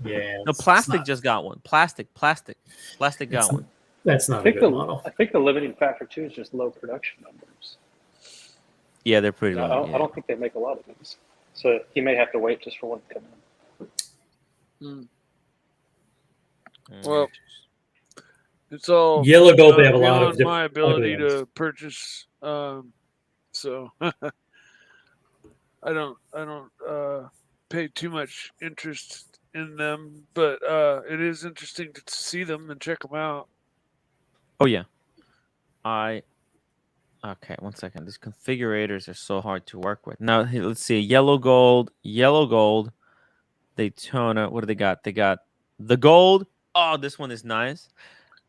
Yeah, No, it's plastic not- just got one. Plastic got it's- one. That's I not a think good model. I think the limiting factor too is just low production numbers. Yeah, they're pretty I low. don't, I don't think they make a lot of these, so he may have to wait just for one to come in. Well, it's all Yellow gold, they have a lot of beyond my ability ugly ones. to purchase. So I don't pay too much interest in them, but it is interesting to see them and check them out. Oh yeah. Okay, one second. These configurators are so hard to work with. Now let's see. Yellow gold, Daytona. What do they got? They got the gold. Oh, this one is nice.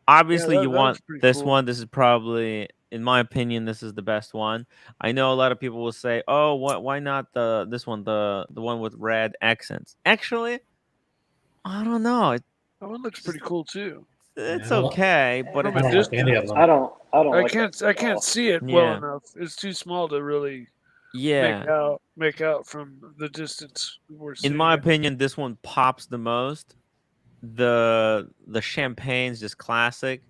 Obviously, that you looks want pretty this cool. one. This is probably, in my opinion, this is the best one. I know a lot of people will say, "Oh, why not this one, the one with red accents?" Actually, I don't know. That one looks pretty cool too. It's Yeah, I don't- okay, but From I a don't it's like any of them. I don't I like can't that at all. see it well Yeah. enough. It's too small to really yeah. make out from the distance we're seeing. In my opinion, this one pops the most. The champagne's just classic.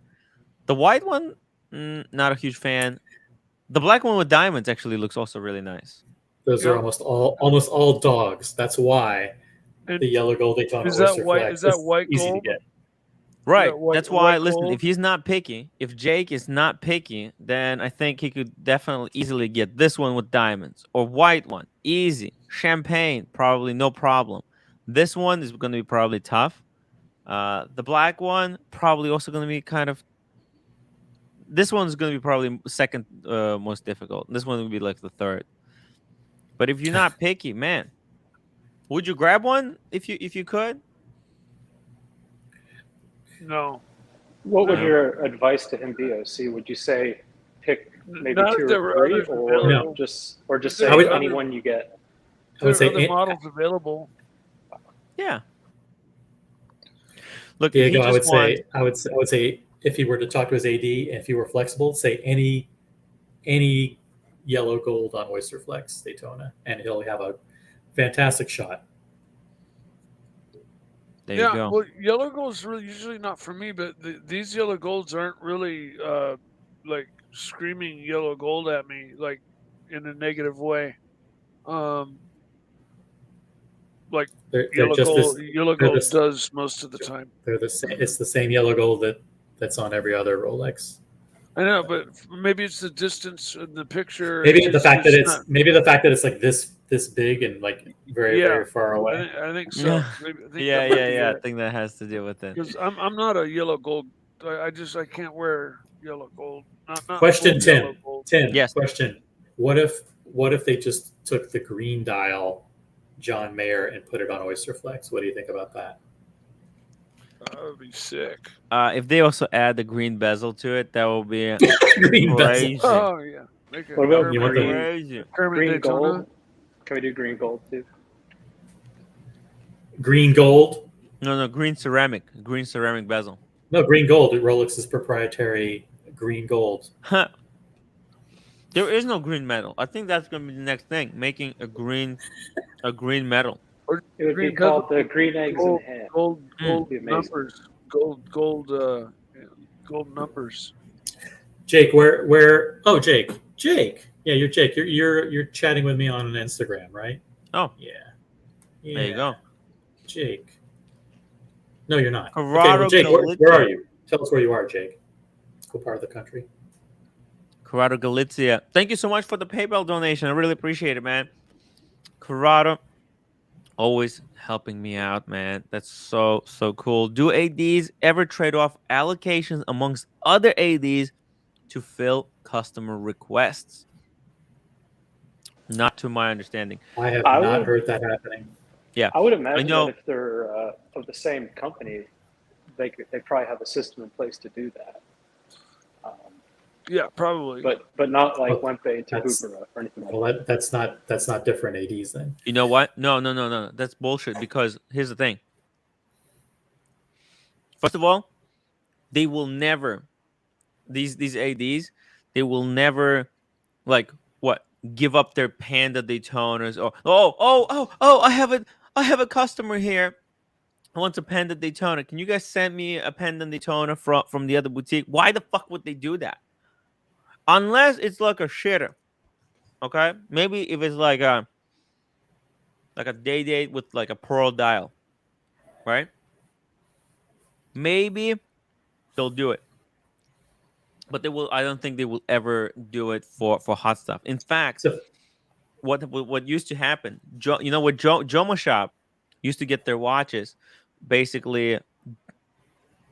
The white one, not a huge fan. The black one with diamonds actually looks also really nice. Those Yeah. are almost all dogs. That's why And the yellow gold Daytona is that Oyster white? Flex Is that white easy gold? to get. Right. white- That's why, white listen, gold? if he's not picky, if Jake is not picky, then I think he could definitely easily get this one with diamonds or white one. Easy. Champagne, probably no problem. This one is going to be probably tough. The black one, probably also going to be kind of. This one's going to be probably second most difficult. This one will be like the third. But if you're not picky, man, would you grab one if you could? No, What would No. your advice to MBOC? Would you say pick maybe not two if there or were three, others or available. just If say there were any other- one you get? I would There are say other models available. Yeah. Look, Diego, if he just wants, I would say if he were to talk to his AD, if he were flexible, say any yellow gold on Oyster Flex Daytona, and he'll have a fantastic shot. there you Yeah, go. well, yellow gold's really usually not for me, but these yellow golds aren't really like screaming yellow gold at me, like in a negative way. Like They're yellow just gold, this. yellow they're gold this- does most of the time. They're the same. It's the same yellow gold that's on every other Rolex. I know, but maybe it's the distance in the picture. Maybe It's the just- fact that not- it's like this big and like very Yeah. very far away. I think so. Yeah. Maybe, I think Yeah. I think that has to do with it. Because I'm not a yellow gold. I can't wear yellow gold. Not Question full yellow 10. gold. 10. Yes. Question. What if they just took the green dial John Mayer and put it on Oyster Flex? What do you think about that? That would be sick. If they also add the green bezel to it, that will be Green bezel. crazy. Oh yeah. Make a What about Kermit- You want the- Crazy. Kermit Green Daytona. gold? Can we do green gold too? Green gold. No, green ceramic bezel. No, green gold. Rolex's proprietary green gold. There is no green metal. I think that's gonna be the next thing, making a green metal. Or It would be green bezel, called the green eggs and gold, ham. Mm. Be amazing. numbers, gold numbers. Jake, where? Oh, Jake. Yeah, you're Jake. You're chatting with me on an Instagram, right? Oh, Yeah. there you go. Jake. No, you're not. Okay, Corrado well, Jake, where Galizia. are you? Tell us where you are, Jake. What part of the country? Corrado Galizia. Thank you so much for the PayPal donation. I really appreciate it, man. Corrado, always helping me out, man. That's so cool. Do ADs ever trade off allocations amongst other ADs to fill customer requests? Not to my understanding. I have I not would- heard that happening. Yeah, I would imagine know. that if they're of the same company, they probably have a system in place to do that. Yeah, probably. But not like Oh, Wempe to that's- Hoopera or anything like Well, that's not different ADs then. You know what? No. That's bullshit. Because here's the thing. First of all, they will never these ADs. They will never like what give up their Panda Daytonas or I have a customer here. I want a Panda Daytona. Can you guys send me a Panda Daytona from the other boutique? Why the fuck would they do that? Unless it's like a shitter. Okay? Maybe if it's like a day date with like a pearl dial. Right? Maybe they'll do it. But I don't think they will ever do it for hot stuff. In fact, So, what used to happen, Jomo Shop used to get their watches. Basically,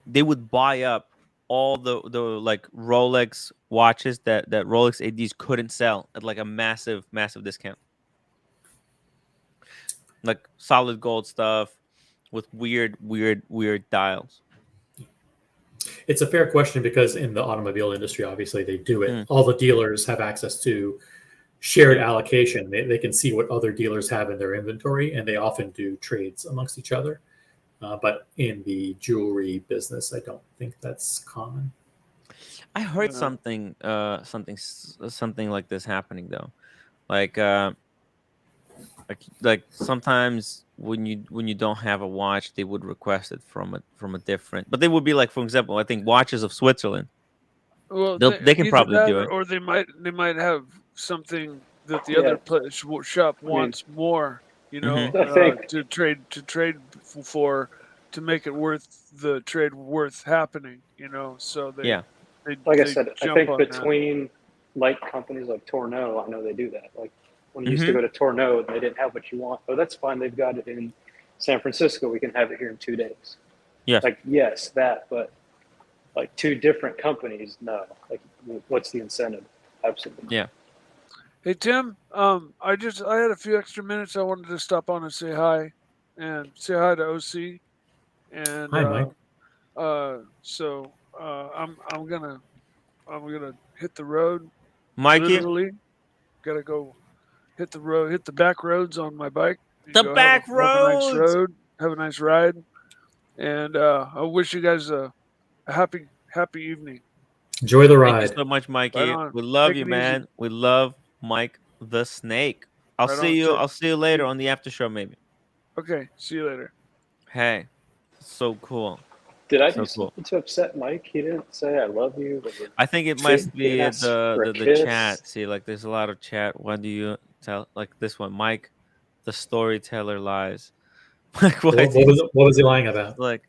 they would buy up all the like Rolex watches that Rolex ADs couldn't sell at like a massive discount. Like solid gold stuff with weird dials. it's a fair question because in the automobile industry, obviously they do it. Mm. All the dealers have access to shared allocation. They can see what other dealers have in their inventory, and they often do trades amongst each other. But in the jewelry business, I don't think that's common. I heard Yeah. something like this happening though, like sometimes when you don't have a watch, they would request it from a different, but they would be like, for example, I think watches of Switzerland. Well, They can either probably that do it. or they might have something that the Yeah. other shop mean- wants more. You know, Mhm. I think- to trade for to make it worth the trade worth happening. You know, so they Yeah. they, Like I they said, I jump think on that. between like companies like Tourneau, I know they do that. Like when you used to Mhm. go to Tourneau and they didn't have what you want, oh, that's fine. They've got it in San Francisco. We can have it here in 2 days. Yes. Like, yes, that, but like two different companies, no. Like, what's the incentive? Absolutely. not. Yeah. Hey Tim, I had a few extra minutes. I wanted to stop on and say hi, and say hi to OC. And Hi, Mike. so I'm gonna hit the road. Mikey, Literally, gotta go hit the road, hit the back roads on my bike. and The go back have a nice roads! road, have a nice ride, and I wish you guys a happy evening. Enjoy the thank you ride. so much, Mikey. Right on. We love Take you, it easy. man. We love Mike the Snake. I'll Right see on, you. Tim. I'll see you later on the after show, maybe. Okay, see you later. Hey, so cool. Did I So do cool. something to upset Mike? He didn't say I love you. I think it He must be didn't ask for a the kiss. chat. See, like there's a lot of chat. What do you tell? Like this one, Mike, the storyteller lies. Like What, what? what was he lying about? Like,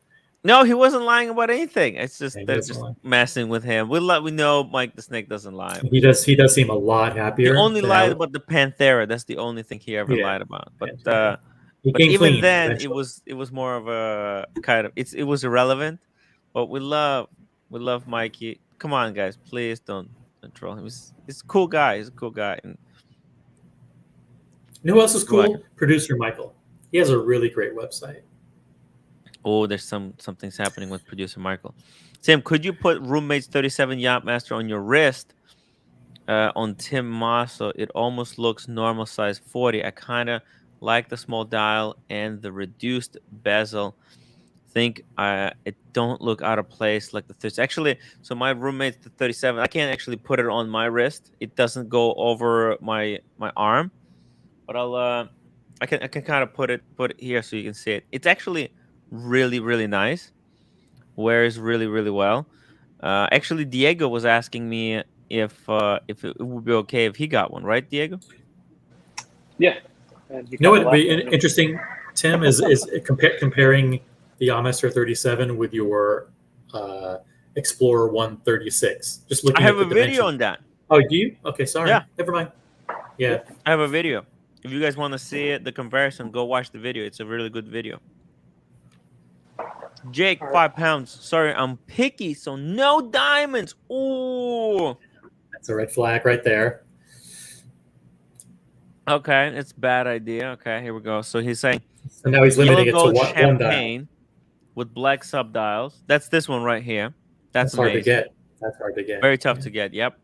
no, he wasn't lying about anything. It's just Yeah, he they're doesn't just lie. messing with him. We know Mike the Snake doesn't lie. He does seem a lot He happier. only than lied Alex. about the Panthera. That's the only thing he ever Yeah. lied about. But Yeah. He but came even clean then, eventually. it was more of a kind of it was irrelevant. But we love Mikey. Come on, guys, please don't troll him. He's a cool guy. He's a cool guy. And You know who else is Go cool? Producer Michael. He has a really great website. oh, there's something's happening with producer Michael. Tim, could you put roommate's 37 Yachtmaster on your wrist? On Tim Masso, it almost looks normal size 40. I kind of like the small dial and the reduced bezel. think it don't look out of place like the 30. Actually, so my roommate's the 37. I can't actually put it on my wrist. It doesn't go over my arm, but I can kind of put it here so you can see it. It's actually really nice. Wears really well. Actually, Diego was asking me if it would be okay if he got one, right, Diego? Yeah. And you You know got what the would be last one. interesting, Tim, is comparing the Amaster 37 with your Explorer 136. Just I looking have at the a video dimension. on that. Oh, do you? Okay, sorry. Yeah. Never mind. Yeah. I have a video. If you guys want to see it, the comparison, go watch the video. It's a really good video. Jake, All right. 5 pounds. Sorry, I'm picky, so no diamonds. Ooh. That's a red flag right there. Okay, it's a bad idea. Okay, here we go. So he's saying And now he's yellow limiting it to gold one dial. champagne with black subdials. That's this one right here. That's Hard to amazing. get. That's hard to get. Very tough to get. Yep.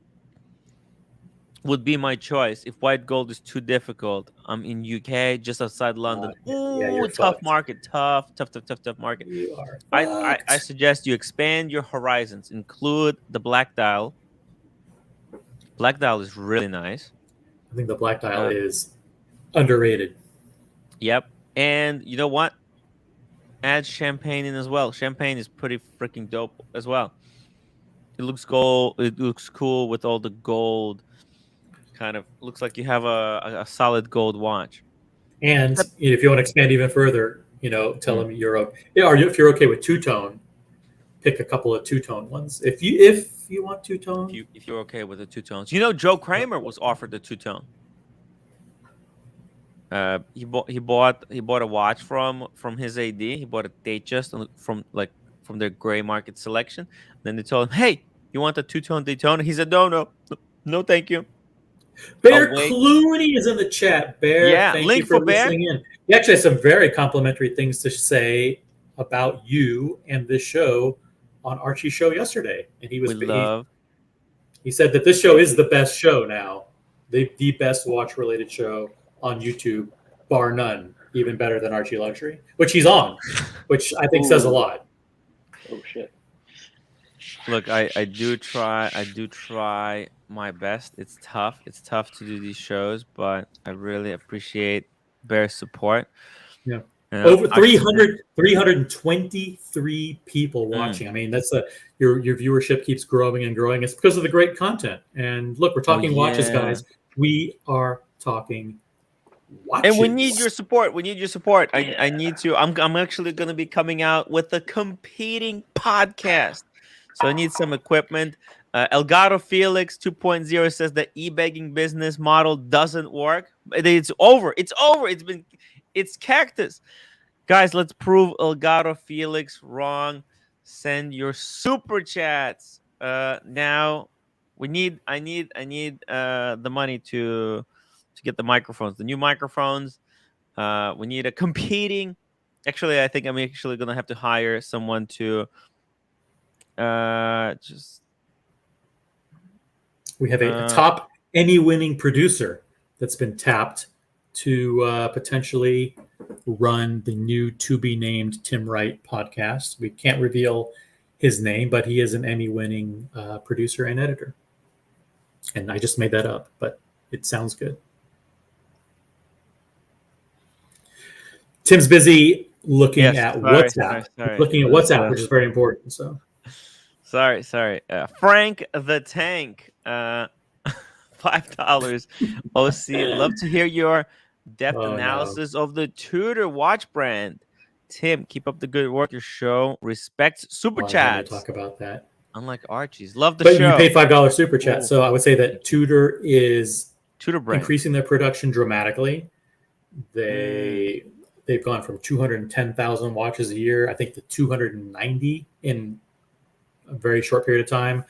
Would be my choice. If white gold is too difficult, I'm in UK, just outside London. Yeah, Ooh, you're tough fucked. market. Tough market. You are I fucked. suggest you expand your horizons. Include the black dial. Black dial is really nice. I think the black dial is underrated. Yep. And you know what? Add champagne in as well. Champagne is pretty freaking dope as well. It looks gold. It looks cool with all the gold. Kind of looks like you have a solid gold watch. And if you want to expand even further, tell them you're okay. Or if you're okay with two-tone, pick a couple of two-tone ones. If you want two-tone, if you're okay with the two tones, Joe Kramer was offered the two-tone. He bought a watch from his AD. He bought a Datejust from their gray market selection. Then they told him, "Hey, you want a two-tone Daytona?" He said, "No, thank you." Bear Clooney is in the chat. Bear, thank you for listening in. He actually has some very complimentary things to say about you and this show on Archie's show yesterday, and he said that this show is the best show now, the best watch-related show on YouTube, bar none, even better than Archie Luxury, which he's on, which I think says a lot. Oh shit! Look, I do try my best. It's tough to do these shows, but I really appreciate Bear's support. Yeah. Over 323 people watching. I mean, that's your viewership keeps growing and growing. It's because of the great content. And look, we're talking watches, guys. We are talking watches. And we need your support. I need to. I'm actually going to be coming out with a competing podcast. So I need some equipment. Elgato Felix 2.0 says the e-begging business model doesn't work. It's over. It's cactus. Guys, let's prove Elgato Felix wrong. Send your super chats. Now I need the money to get the microphones, the new microphones. We need a competing. Actually, I think I'm actually gonna have to hire someone to We have a top Emmy-winning producer that's been tapped to potentially run the new to-be-named timwrite podcast. We can't reveal his name, but he is an Emmy-winning producer and editor. And I just made that up, but it sounds good. Tim's busy looking at WhatsApp. Looking at WhatsApp, which is very important. So. Sorry. Frank the Tank, $5. OC, love to hear your depth analysis of the Tudor watch brand. Tim, keep up the good work. Your show respects super chats. Talk about that. Unlike Archie's, love the show. But you pay $5 super chat, so I would say that Tudor brand increasing their production dramatically. They've gone from 210,000 watches a year, I think, to 290 in a very short period of time.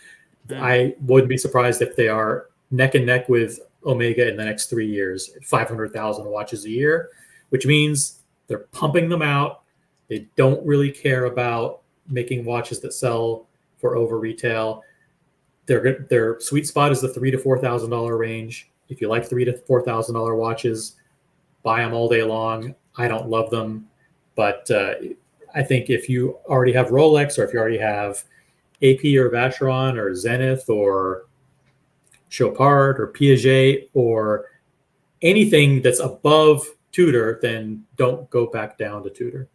I wouldn't be surprised if they are neck and neck with Omega in the next 3 years, 500,000 watches a year, which means they're pumping them out. They don't really care about making watches that sell for over retail. Their sweet spot is the $3,000 to $4,000 range. If you like $3,000 to $4,000 watches, buy them all day long. I don't love them, but I think if you already have Rolex, or if you already have AP or Vacheron or Zenith or Chopard or Piaget or anything that's above Tudor, then don't go back down to Tudor.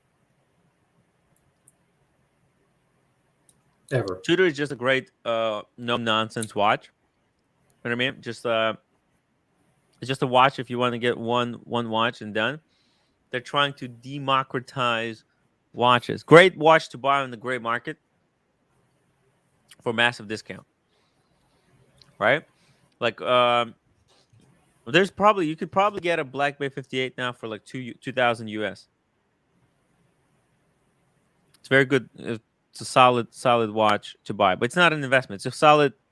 Ever. Tudor is just a great no nonsense watch. You know what I mean? Just it's just a watch if you want to get one watch and done. They're trying to democratize watches. Great watch to buy on the gray market for massive discount. Right? Like there's probably you could probably get a Black Bay 58 now for like 2,000 US. It's very good. It's a solid watch to buy, but it's not an investment. It's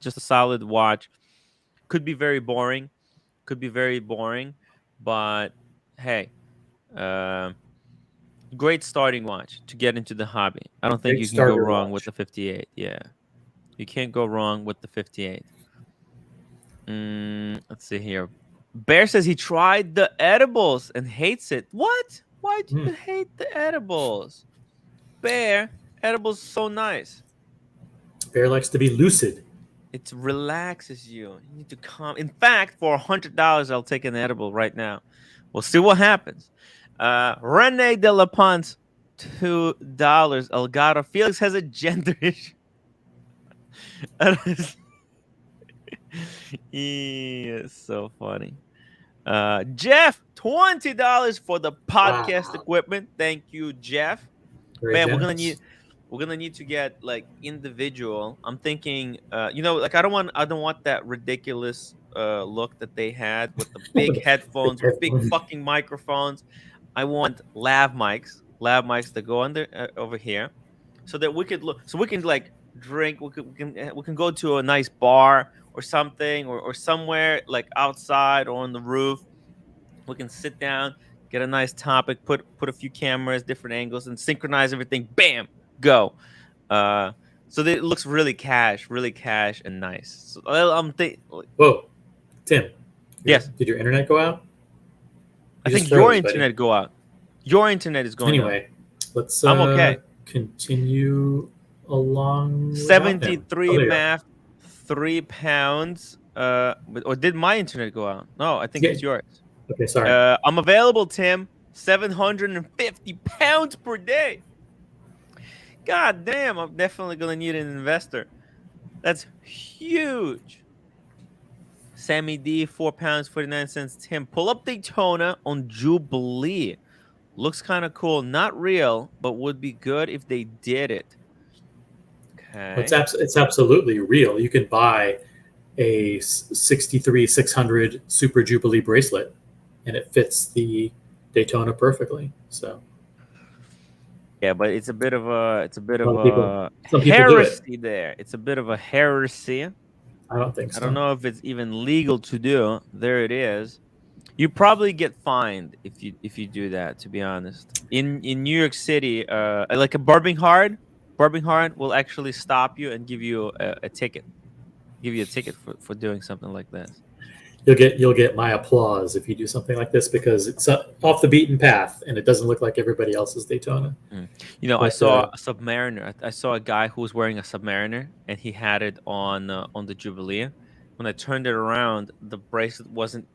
just a solid watch. Could be very boring. But hey, great starting watch to get into the hobby. I don't think Great you can go starter wrong watch. with the 58. Yeah, you can't go wrong with the 58. Let's see here. Bear says he tried the edibles and hates it. What? Why do you hate the edibles? Bear, edibles so nice. Bear likes to be lucid. It relaxes you. You need to calm. In fact, for $100, I'll take an edible right now. We'll see what happens. Rene de la Ponce, $2. Elgato. Felix has a gender issue. It's so funny. Jeff, $20 for the podcast equipment. Thank you, Jeff. Very Man, generous. we're gonna need to get like individual. I'm thinking, like I don't want that ridiculous look that they had with the big headphones, with big fucking microphones. I want lav mics that go under over here, so that we could look, so we can like drink. We can go to a nice bar or something, or somewhere like outside or on the roof. We can sit down, get a nice topic, put a few cameras, different angles, and synchronize everything. Bam, go. So that it looks really cash and nice. So I'm thinking. Whoa, Tim. Yes. Did your internet go out? I think your internet go out. Your internet is going out. Anyway, let's I'm okay. Continue along. 73 math, 3 pounds. Or did my internet go out? No, I think it's yours. Okay, sorry. I'm available, Tim. 750 pounds per day. God damn, I'm definitely gonna need an investor. That's huge. Sammy D, 4 pounds, 49 cents. Tim, pull up Daytona on Jubilee. Looks kind of cool. Not real, but would be good if they did it. Okay. It's absolutely real. You can buy a 63-600 Super Jubilee bracelet, and it fits the Daytona perfectly. So yeah, but it's a bit of a some people heresy there. It's a bit of a heresy. I don't think so. I don't know if it's even legal to do. There it is. You probably get fined if you do that. To be honest, in New York City, like a Barbing Hard will actually stop you and give you a ticket. Give you a ticket for doing something like this. You'll get my applause if you do something like this, because it's off the beaten path and it doesn't look like everybody else's Daytona. You know, I saw a Submariner. I saw a guy who was wearing a Submariner and he had it on the Jubilee. When I turned it around, the bracelet wasn't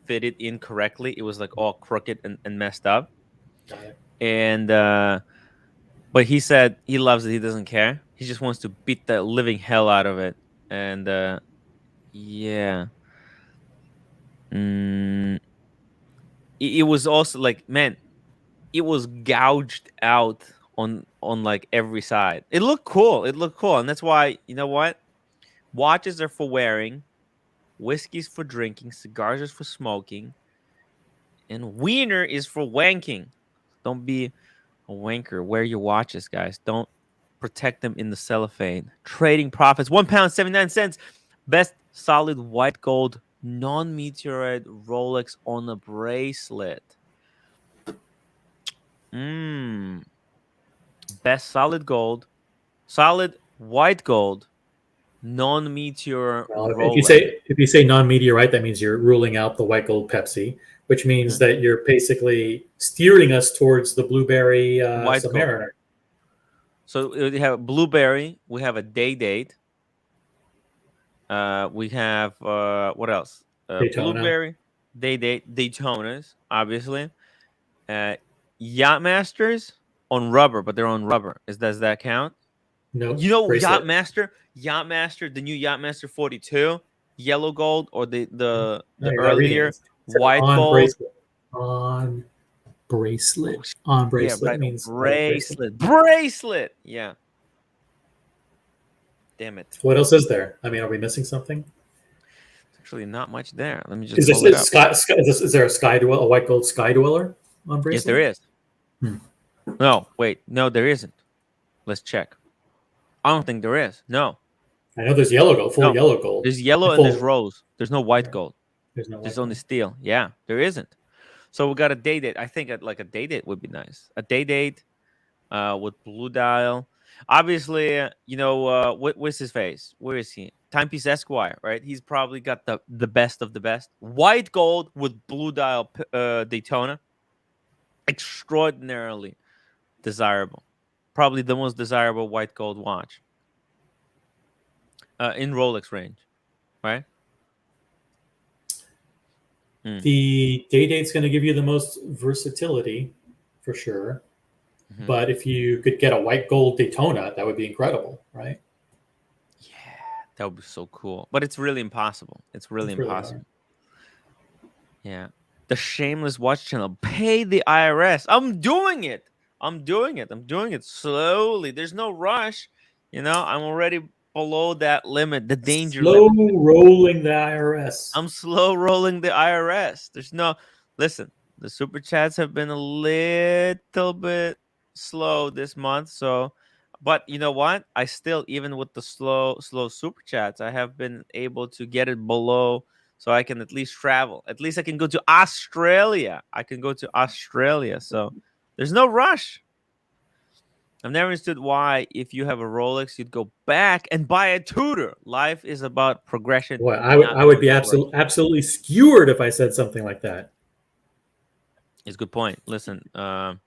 fitted in correctly. It was like all crooked and messed up. And but he said he loves it. He doesn't care. He just wants to beat the living hell out of it. And yeah. It was also like, man, it was gouged out on like every side. It looked cool. And that's why, you know what? Watches are for wearing, whiskey's for drinking, cigars is for smoking, and wiener is for wanking. Don't be a wanker. Wear your watches, guys. Don't protect them in the cellophane. Trading profits, £1.79. Best solid white gold non-meteorite Rolex on a bracelet. Best solid white gold non-meteor Rolex. If you say non-meteorite, that means you're ruling out the white gold Pepsi, which means that you're basically steering us towards the blueberry Submariner. So we have a blueberry. We have a day date. We have what else? Daytona. Blueberry, day date, Daytonas, obviously. Yachtmasters on rubber, but they're on rubber. Does that count? No, You know, bracelet. Yachtmaster, the new Yachtmaster 42, yellow gold, or the No, you're not reading earlier it. It says white on gold. bracelet. On bracelet. On bracelet Yeah, right. means Bracelet. Yeah. Damn it. What else is there? I mean, are we missing something? There's actually not much there. Let me just Is pull this it up. is there a sky dweller, a white gold sky dweller on bracelet? Yes, there is. Hmm. No, wait. No, there isn't. Let's check. I don't think there is. No. I know there's yellow gold, full No. yellow gold. There's yellow and full- there's rose. There's no white Yeah. gold. There's no white There's only gold. steel. Yeah, there isn't. So we got a day date. I think like a day date would be nice. A day date with blue dial. Obviously, what's his face? Where is he? Timepiece Esquire, right? He's probably got the best of the best. White gold with blue dial Daytona. Extraordinarily desirable. Probably the most desirable white gold watch in Rolex range, right? The day date's going to give you the most versatility, for sure. Mhm. But if you could get a white gold Daytona, that would be incredible, right? Yeah, that would be so cool. But it's really impossible. It's really impossible. Yeah. The Shameless Watch Channel. Pay the IRS. I'm doing it. I'm doing it slowly. There's no rush. I'm already below that limit, the danger Slow limit. rolling the IRS. I'm slow rolling the IRS. Listen, the super chats have been a little bit slow this month. But you know what? I still, even with the slow super chats, I have been able to get it below so I can at least travel. At least I can go to Australia. So there's no rush. I've never understood why, if you have a Rolex, you'd go back and buy a Tudor. Life is about progression. Boy, I would be absolutely skewered if I said something like that. It's a good point. Listen, there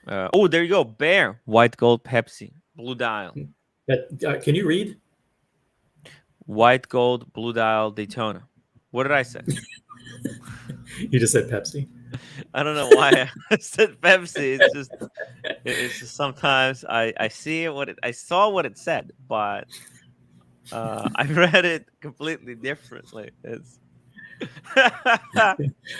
you go. Bear, white gold Pepsi, blue dial. Can you read? White gold, blue dial, Daytona. What did I say? You just said Pepsi. I don't know why I said Pepsi. It's just sometimes I see I saw what it said, but I read it completely differently. I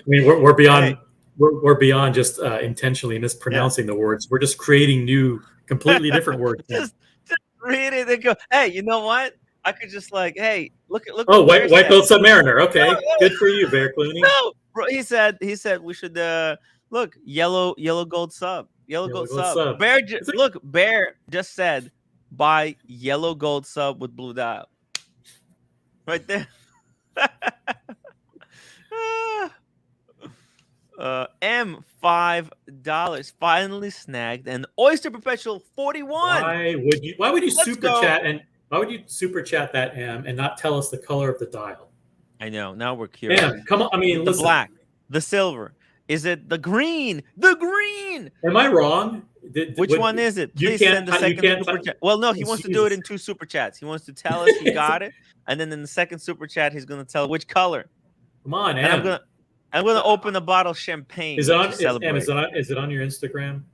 mean, we're beyond we're beyond just intentionally mispronouncing the words. We're just creating new, completely different words. just read it and go. Hey, you know what? I could just look. Oh, white gold Submariner. Okay, good for you, Bear Clooney. No, bro, he said we should look yellow gold sub. Yellow gold sub. Bear just said buy yellow gold sub with blue dial. Right there. $5 finally snagged an Oyster Perpetual 41. Why would you super chat that M and not tell us the color of the dial? I know. Now we're curious. M, come on. I mean, the listen. black, the silver. Is it the green? The green. Am I wrong? Which one is it? Please send the second super chat. Well, no, he wants to do it in 2 super chats. He wants to tell us he got it, and then in the second super chat, he's going to tell which color. Come on, and M. I'm gonna open a bottle of champagne. Is it on your Instagram?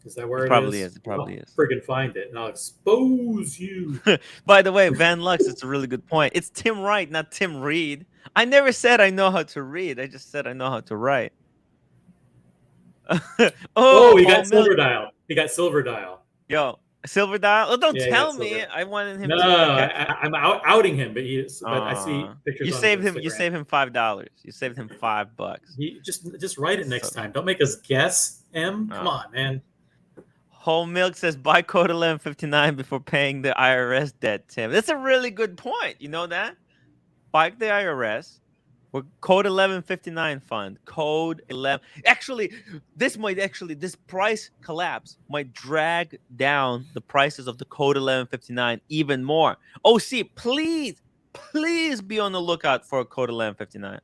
Is that where it probably is? It probably is. Friggin' find it, and I'll expose you. By the way, Van Lux, it's a really good point. It's Tim Wright, not Tim Reed. I never said I know how to read. I just said I know how to write. He got silver dial. He got silver dial. Yo, silver dial? Oh, don't tell me. I wanted him. No, I'm outing him, but I see pictures. You saved him. You saved him $5. You saved him $5. He just write it next time. Don't make us guess. M, come on, man. Whole Milk says buy code 1159 before paying the IRS debt. Tim, that's a really good point. You know that? Buy the IRS. We're code 1159 fund. Code 11. Actually, this price collapse might drag down the prices of the code 1159 even more. OC, please be on the lookout for a code 1159.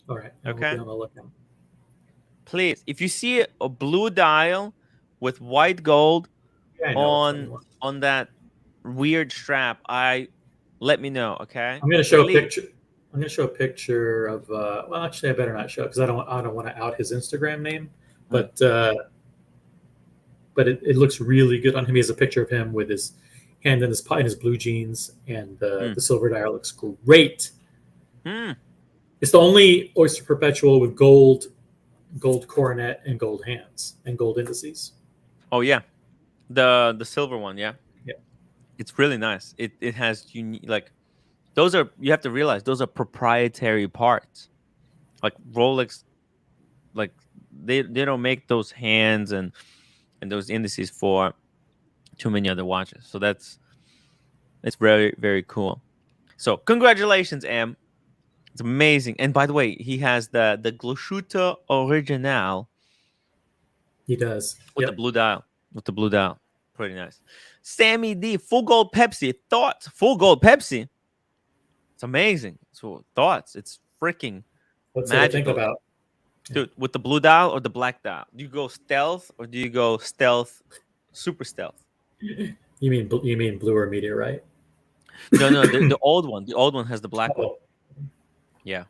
All right. Okay. Be on the lookout. Please, if you see a blue dial with white gold Yeah, I know which one you on want. on that weird strap, let me know, okay? I'm gonna show a Please. picture. I'm gonna show a picture of. Well, actually, I better not show because I don't want to out his Instagram name. But it looks really good on him. He has a picture of him with his hand in his blue jeans, and the silver dial looks great. Hmm. It's the only Oyster Perpetual with gold coronet and gold hands and gold indices. Oh yeah, the silver one, yeah. Yeah. It's really nice. It has unique, like, those are, you have to realize those are proprietary parts. Like Rolex, like they don't make those hands and those indices for too many other watches. So it's very, very cool. So congratulations, Am. It's amazing. And by the way, he has the Glosciuto Original He does. with the Yep. blue dial. With the blue dial. Pretty nice. Sammy D, full gold Pepsi. Thoughts? Full gold Pepsi. It's amazing. So thoughts. It's freaking What's there to think magical. about? Dude, with the blue dial or the black dial? Do you go stealth or do you go stealth, super stealth? You mean blue or meteorite? No, the old one. The old one has the black one. Oh, Yeah.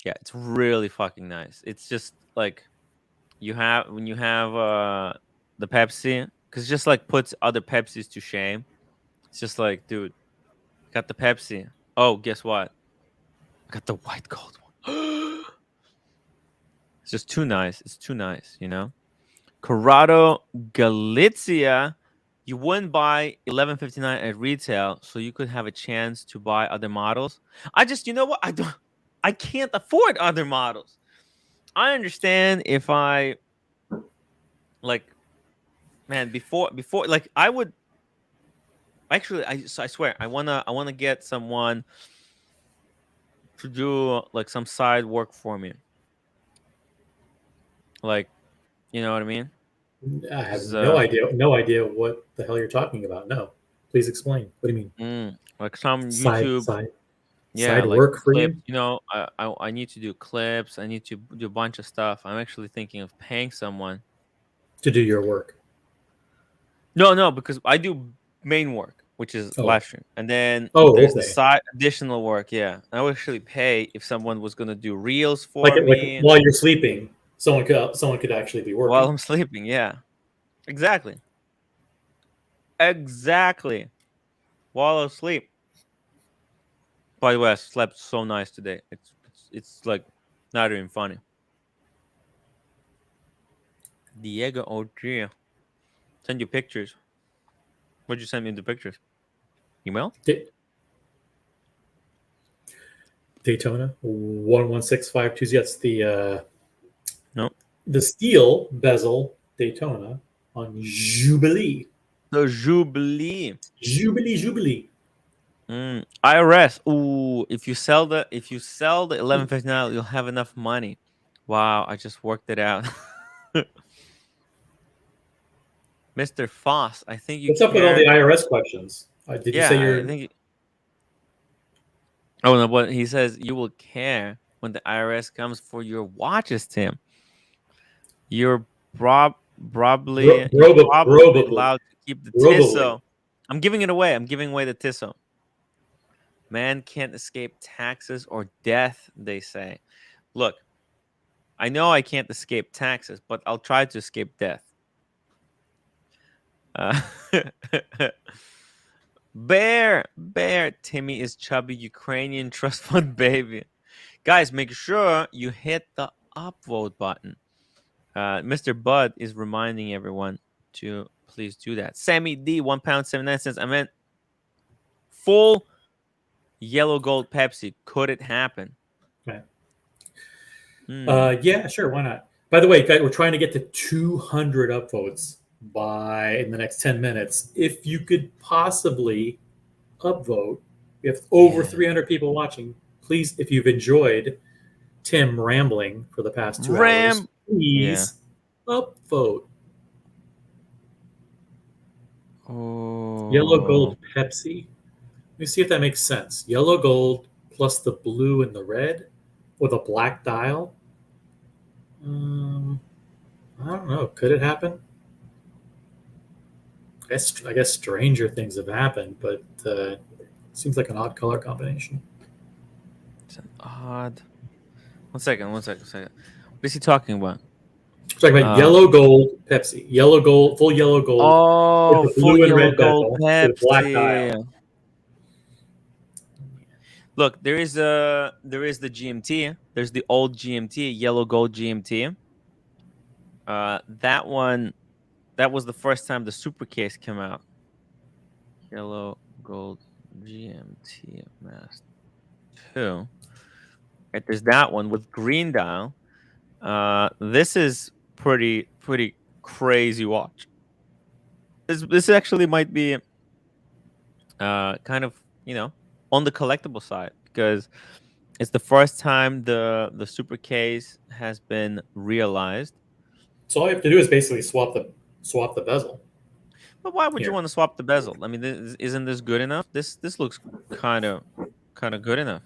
Yeah, it's really fucking nice. It's just like when you have the Pepsi, because just like puts other Pepsis to shame. It's just like, dude, got the Pepsi. Oh, guess what? I got the white gold one. It's just too nice. It's too nice, you know? Corrado Galizia, you wouldn't buy 1159 at retail, so you could have a chance to buy other models. You know what? I can't afford other models. I understand if I like, man, before like I would actually, I swear I wanna get someone to do like some side work for me. Like, you know what I mean? I have 'Cause, no idea what the hell you're talking about. No, please explain. What do you mean? like some Side YouTube, side yeah, side like work for clips. you? You know, I need to do clips. I need to do a bunch of stuff. I'm actually thinking of paying someone. To do your work. No, because I do main work, which is Oh. live stream, and then Oh, there's the okay. side additional work. Yeah, I would actually pay if someone was gonna do reels for Like me while you're sleeping, someone could actually be while working. I'm sleeping. Yeah, exactly, exactly, while I sleep. By the way, I slept so nice today. It's like not even funny. Diego, oh dear. Send you pictures. Where'd you send me the pictures? Email? Daytona 116520. That's No. the steel bezel Daytona on Jubilee. The Jubilee. Jubilee. IRS. Ooh, if you sell the 1159, you'll have enough money. Wow, I just worked it out. Mr. Foss, I think you What's up with all care. the IRS questions? Did you say Yeah, you're? I think. Oh no, but he says you will care when the IRS comes for your watches, Tim. You're probably allowed to keep the Tissot. I'm giving it away. I'm giving away the Tissot. Man can't escape taxes or death, they say. Look, I know I can't escape taxes, but I'll try to escape death. Bear, Timmy is chubby Ukrainian trust fund baby. Guys, make sure you hit the upvote button. Mr. Bud is reminding everyone to please do that. Sammy D, £1.79. I meant full yellow gold Pepsi. Could it happen? Okay. Yeah, sure. Why not? By the way, guys, we're trying to get to 200 upvotes in the next 10 minutes. If you could possibly upvote, we have over 300 people watching. Please, if you've enjoyed Tim rambling for the past 2 hours, please upvote. Oh. Yellow gold Pepsi. Let me see if that makes sense. Yellow gold plus the blue and the red with a black dial. I don't know. Could it happen? I guess stranger things have happened, but seems like an odd color combination. It's an odd. One second. What is he talking about? We're talking about yellow gold Pepsi, yellow gold, full yellow gold Oh, with the full blue and yellow red gold bezel with black dial. Pepsi. Look, there is the GMT. There's the old GMT, yellow gold GMT. That one, that was the first time the super case came out. Yellow gold GMT Master 2. Right, there's that one with green dial. This is pretty crazy watch. This actually might be kind of, on the collectible side, because it's the first time the super case has been realized. So all you have to do is basically swap the bezel. But why would you Here. want to swap the bezel? I mean, isn't this good enough? This looks kind of good enough,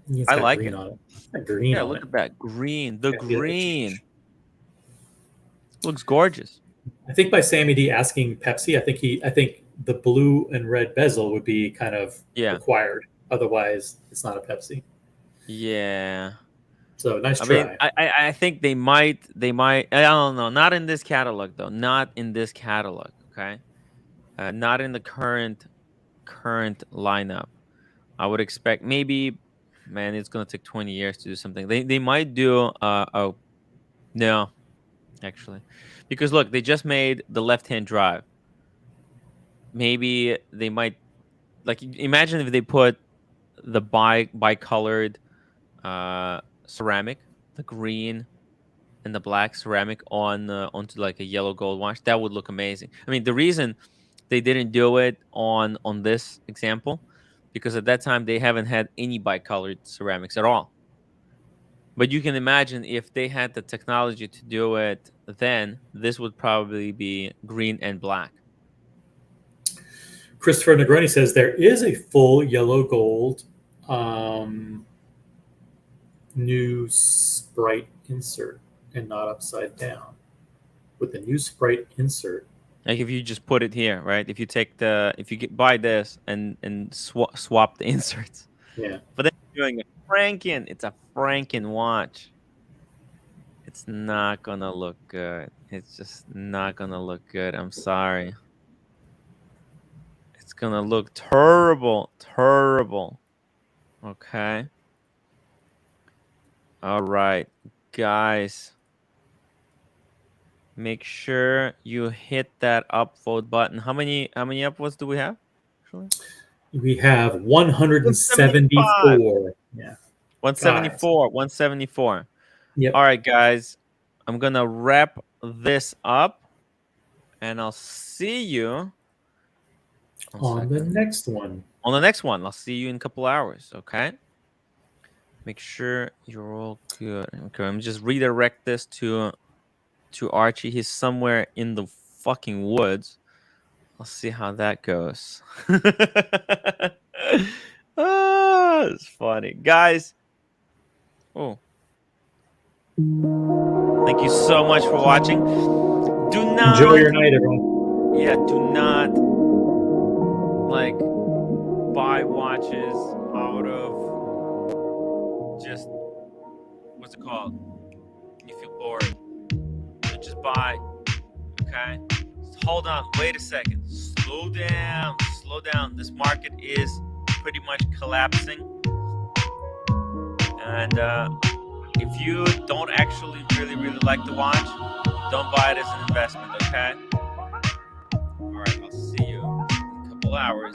It's I got like green it. on it. It's got green Yeah, on look it. at that green. The Yeah, feel that green change. looks gorgeous. I think by Sammy D asking Pepsi, I think the blue and red bezel would be kind of required. Otherwise, it's not a Pepsi. Yeah. So nice I try. mean, I think they might. I don't know. Not in this catalog though. Not in this catalog. Okay. Not in the current lineup. I would expect maybe. Man, it's gonna take 20 years to do something. They might do. No, actually, because look, they just made the left-hand drive. Maybe they might, like, imagine if they put the bicolored ceramic, the green and the black ceramic onto like a yellow gold watch. That would look amazing. I mean, the reason they didn't do it on this example, because at that time they haven't had any bicolored ceramics at all. But you can imagine if they had the technology to do it, then this would probably be green and black. Christopher Negroni says there is a full yellow gold new Sprite insert and not upside down. With the new Sprite insert. Like if you just put it here, right? If you take buy this and swap the inserts. Yeah. But then you're doing a Franken. It's a Franken watch. It's not gonna look good. It's just not gonna look good. I'm sorry. It's gonna look terrible. Okay. All right, guys. Make sure you hit that upvote button. How many upvotes do we have? Actually? We have 174. Yeah. 174. 174. Yep. All right, guys. I'm gonna wrap this up, and I'll see you on the next one. On the next one. I'll see you in a couple hours. Okay. Make sure you're all good. Okay. Let me just redirect this to Archie. He's somewhere in the fucking woods. I'll see how that goes. Oh, it's funny. Guys. Oh. Thank you so much for watching. Do not enjoy your night, everyone. Yeah, do not like buy watches out of just what's it called? You feel bored. So just buy. Okay? Hold on, wait a second. Slow down. This market is pretty much collapsing. And if you don't actually really like the watch, don't buy it as an investment, okay? All right, I'll see you in a couple hours.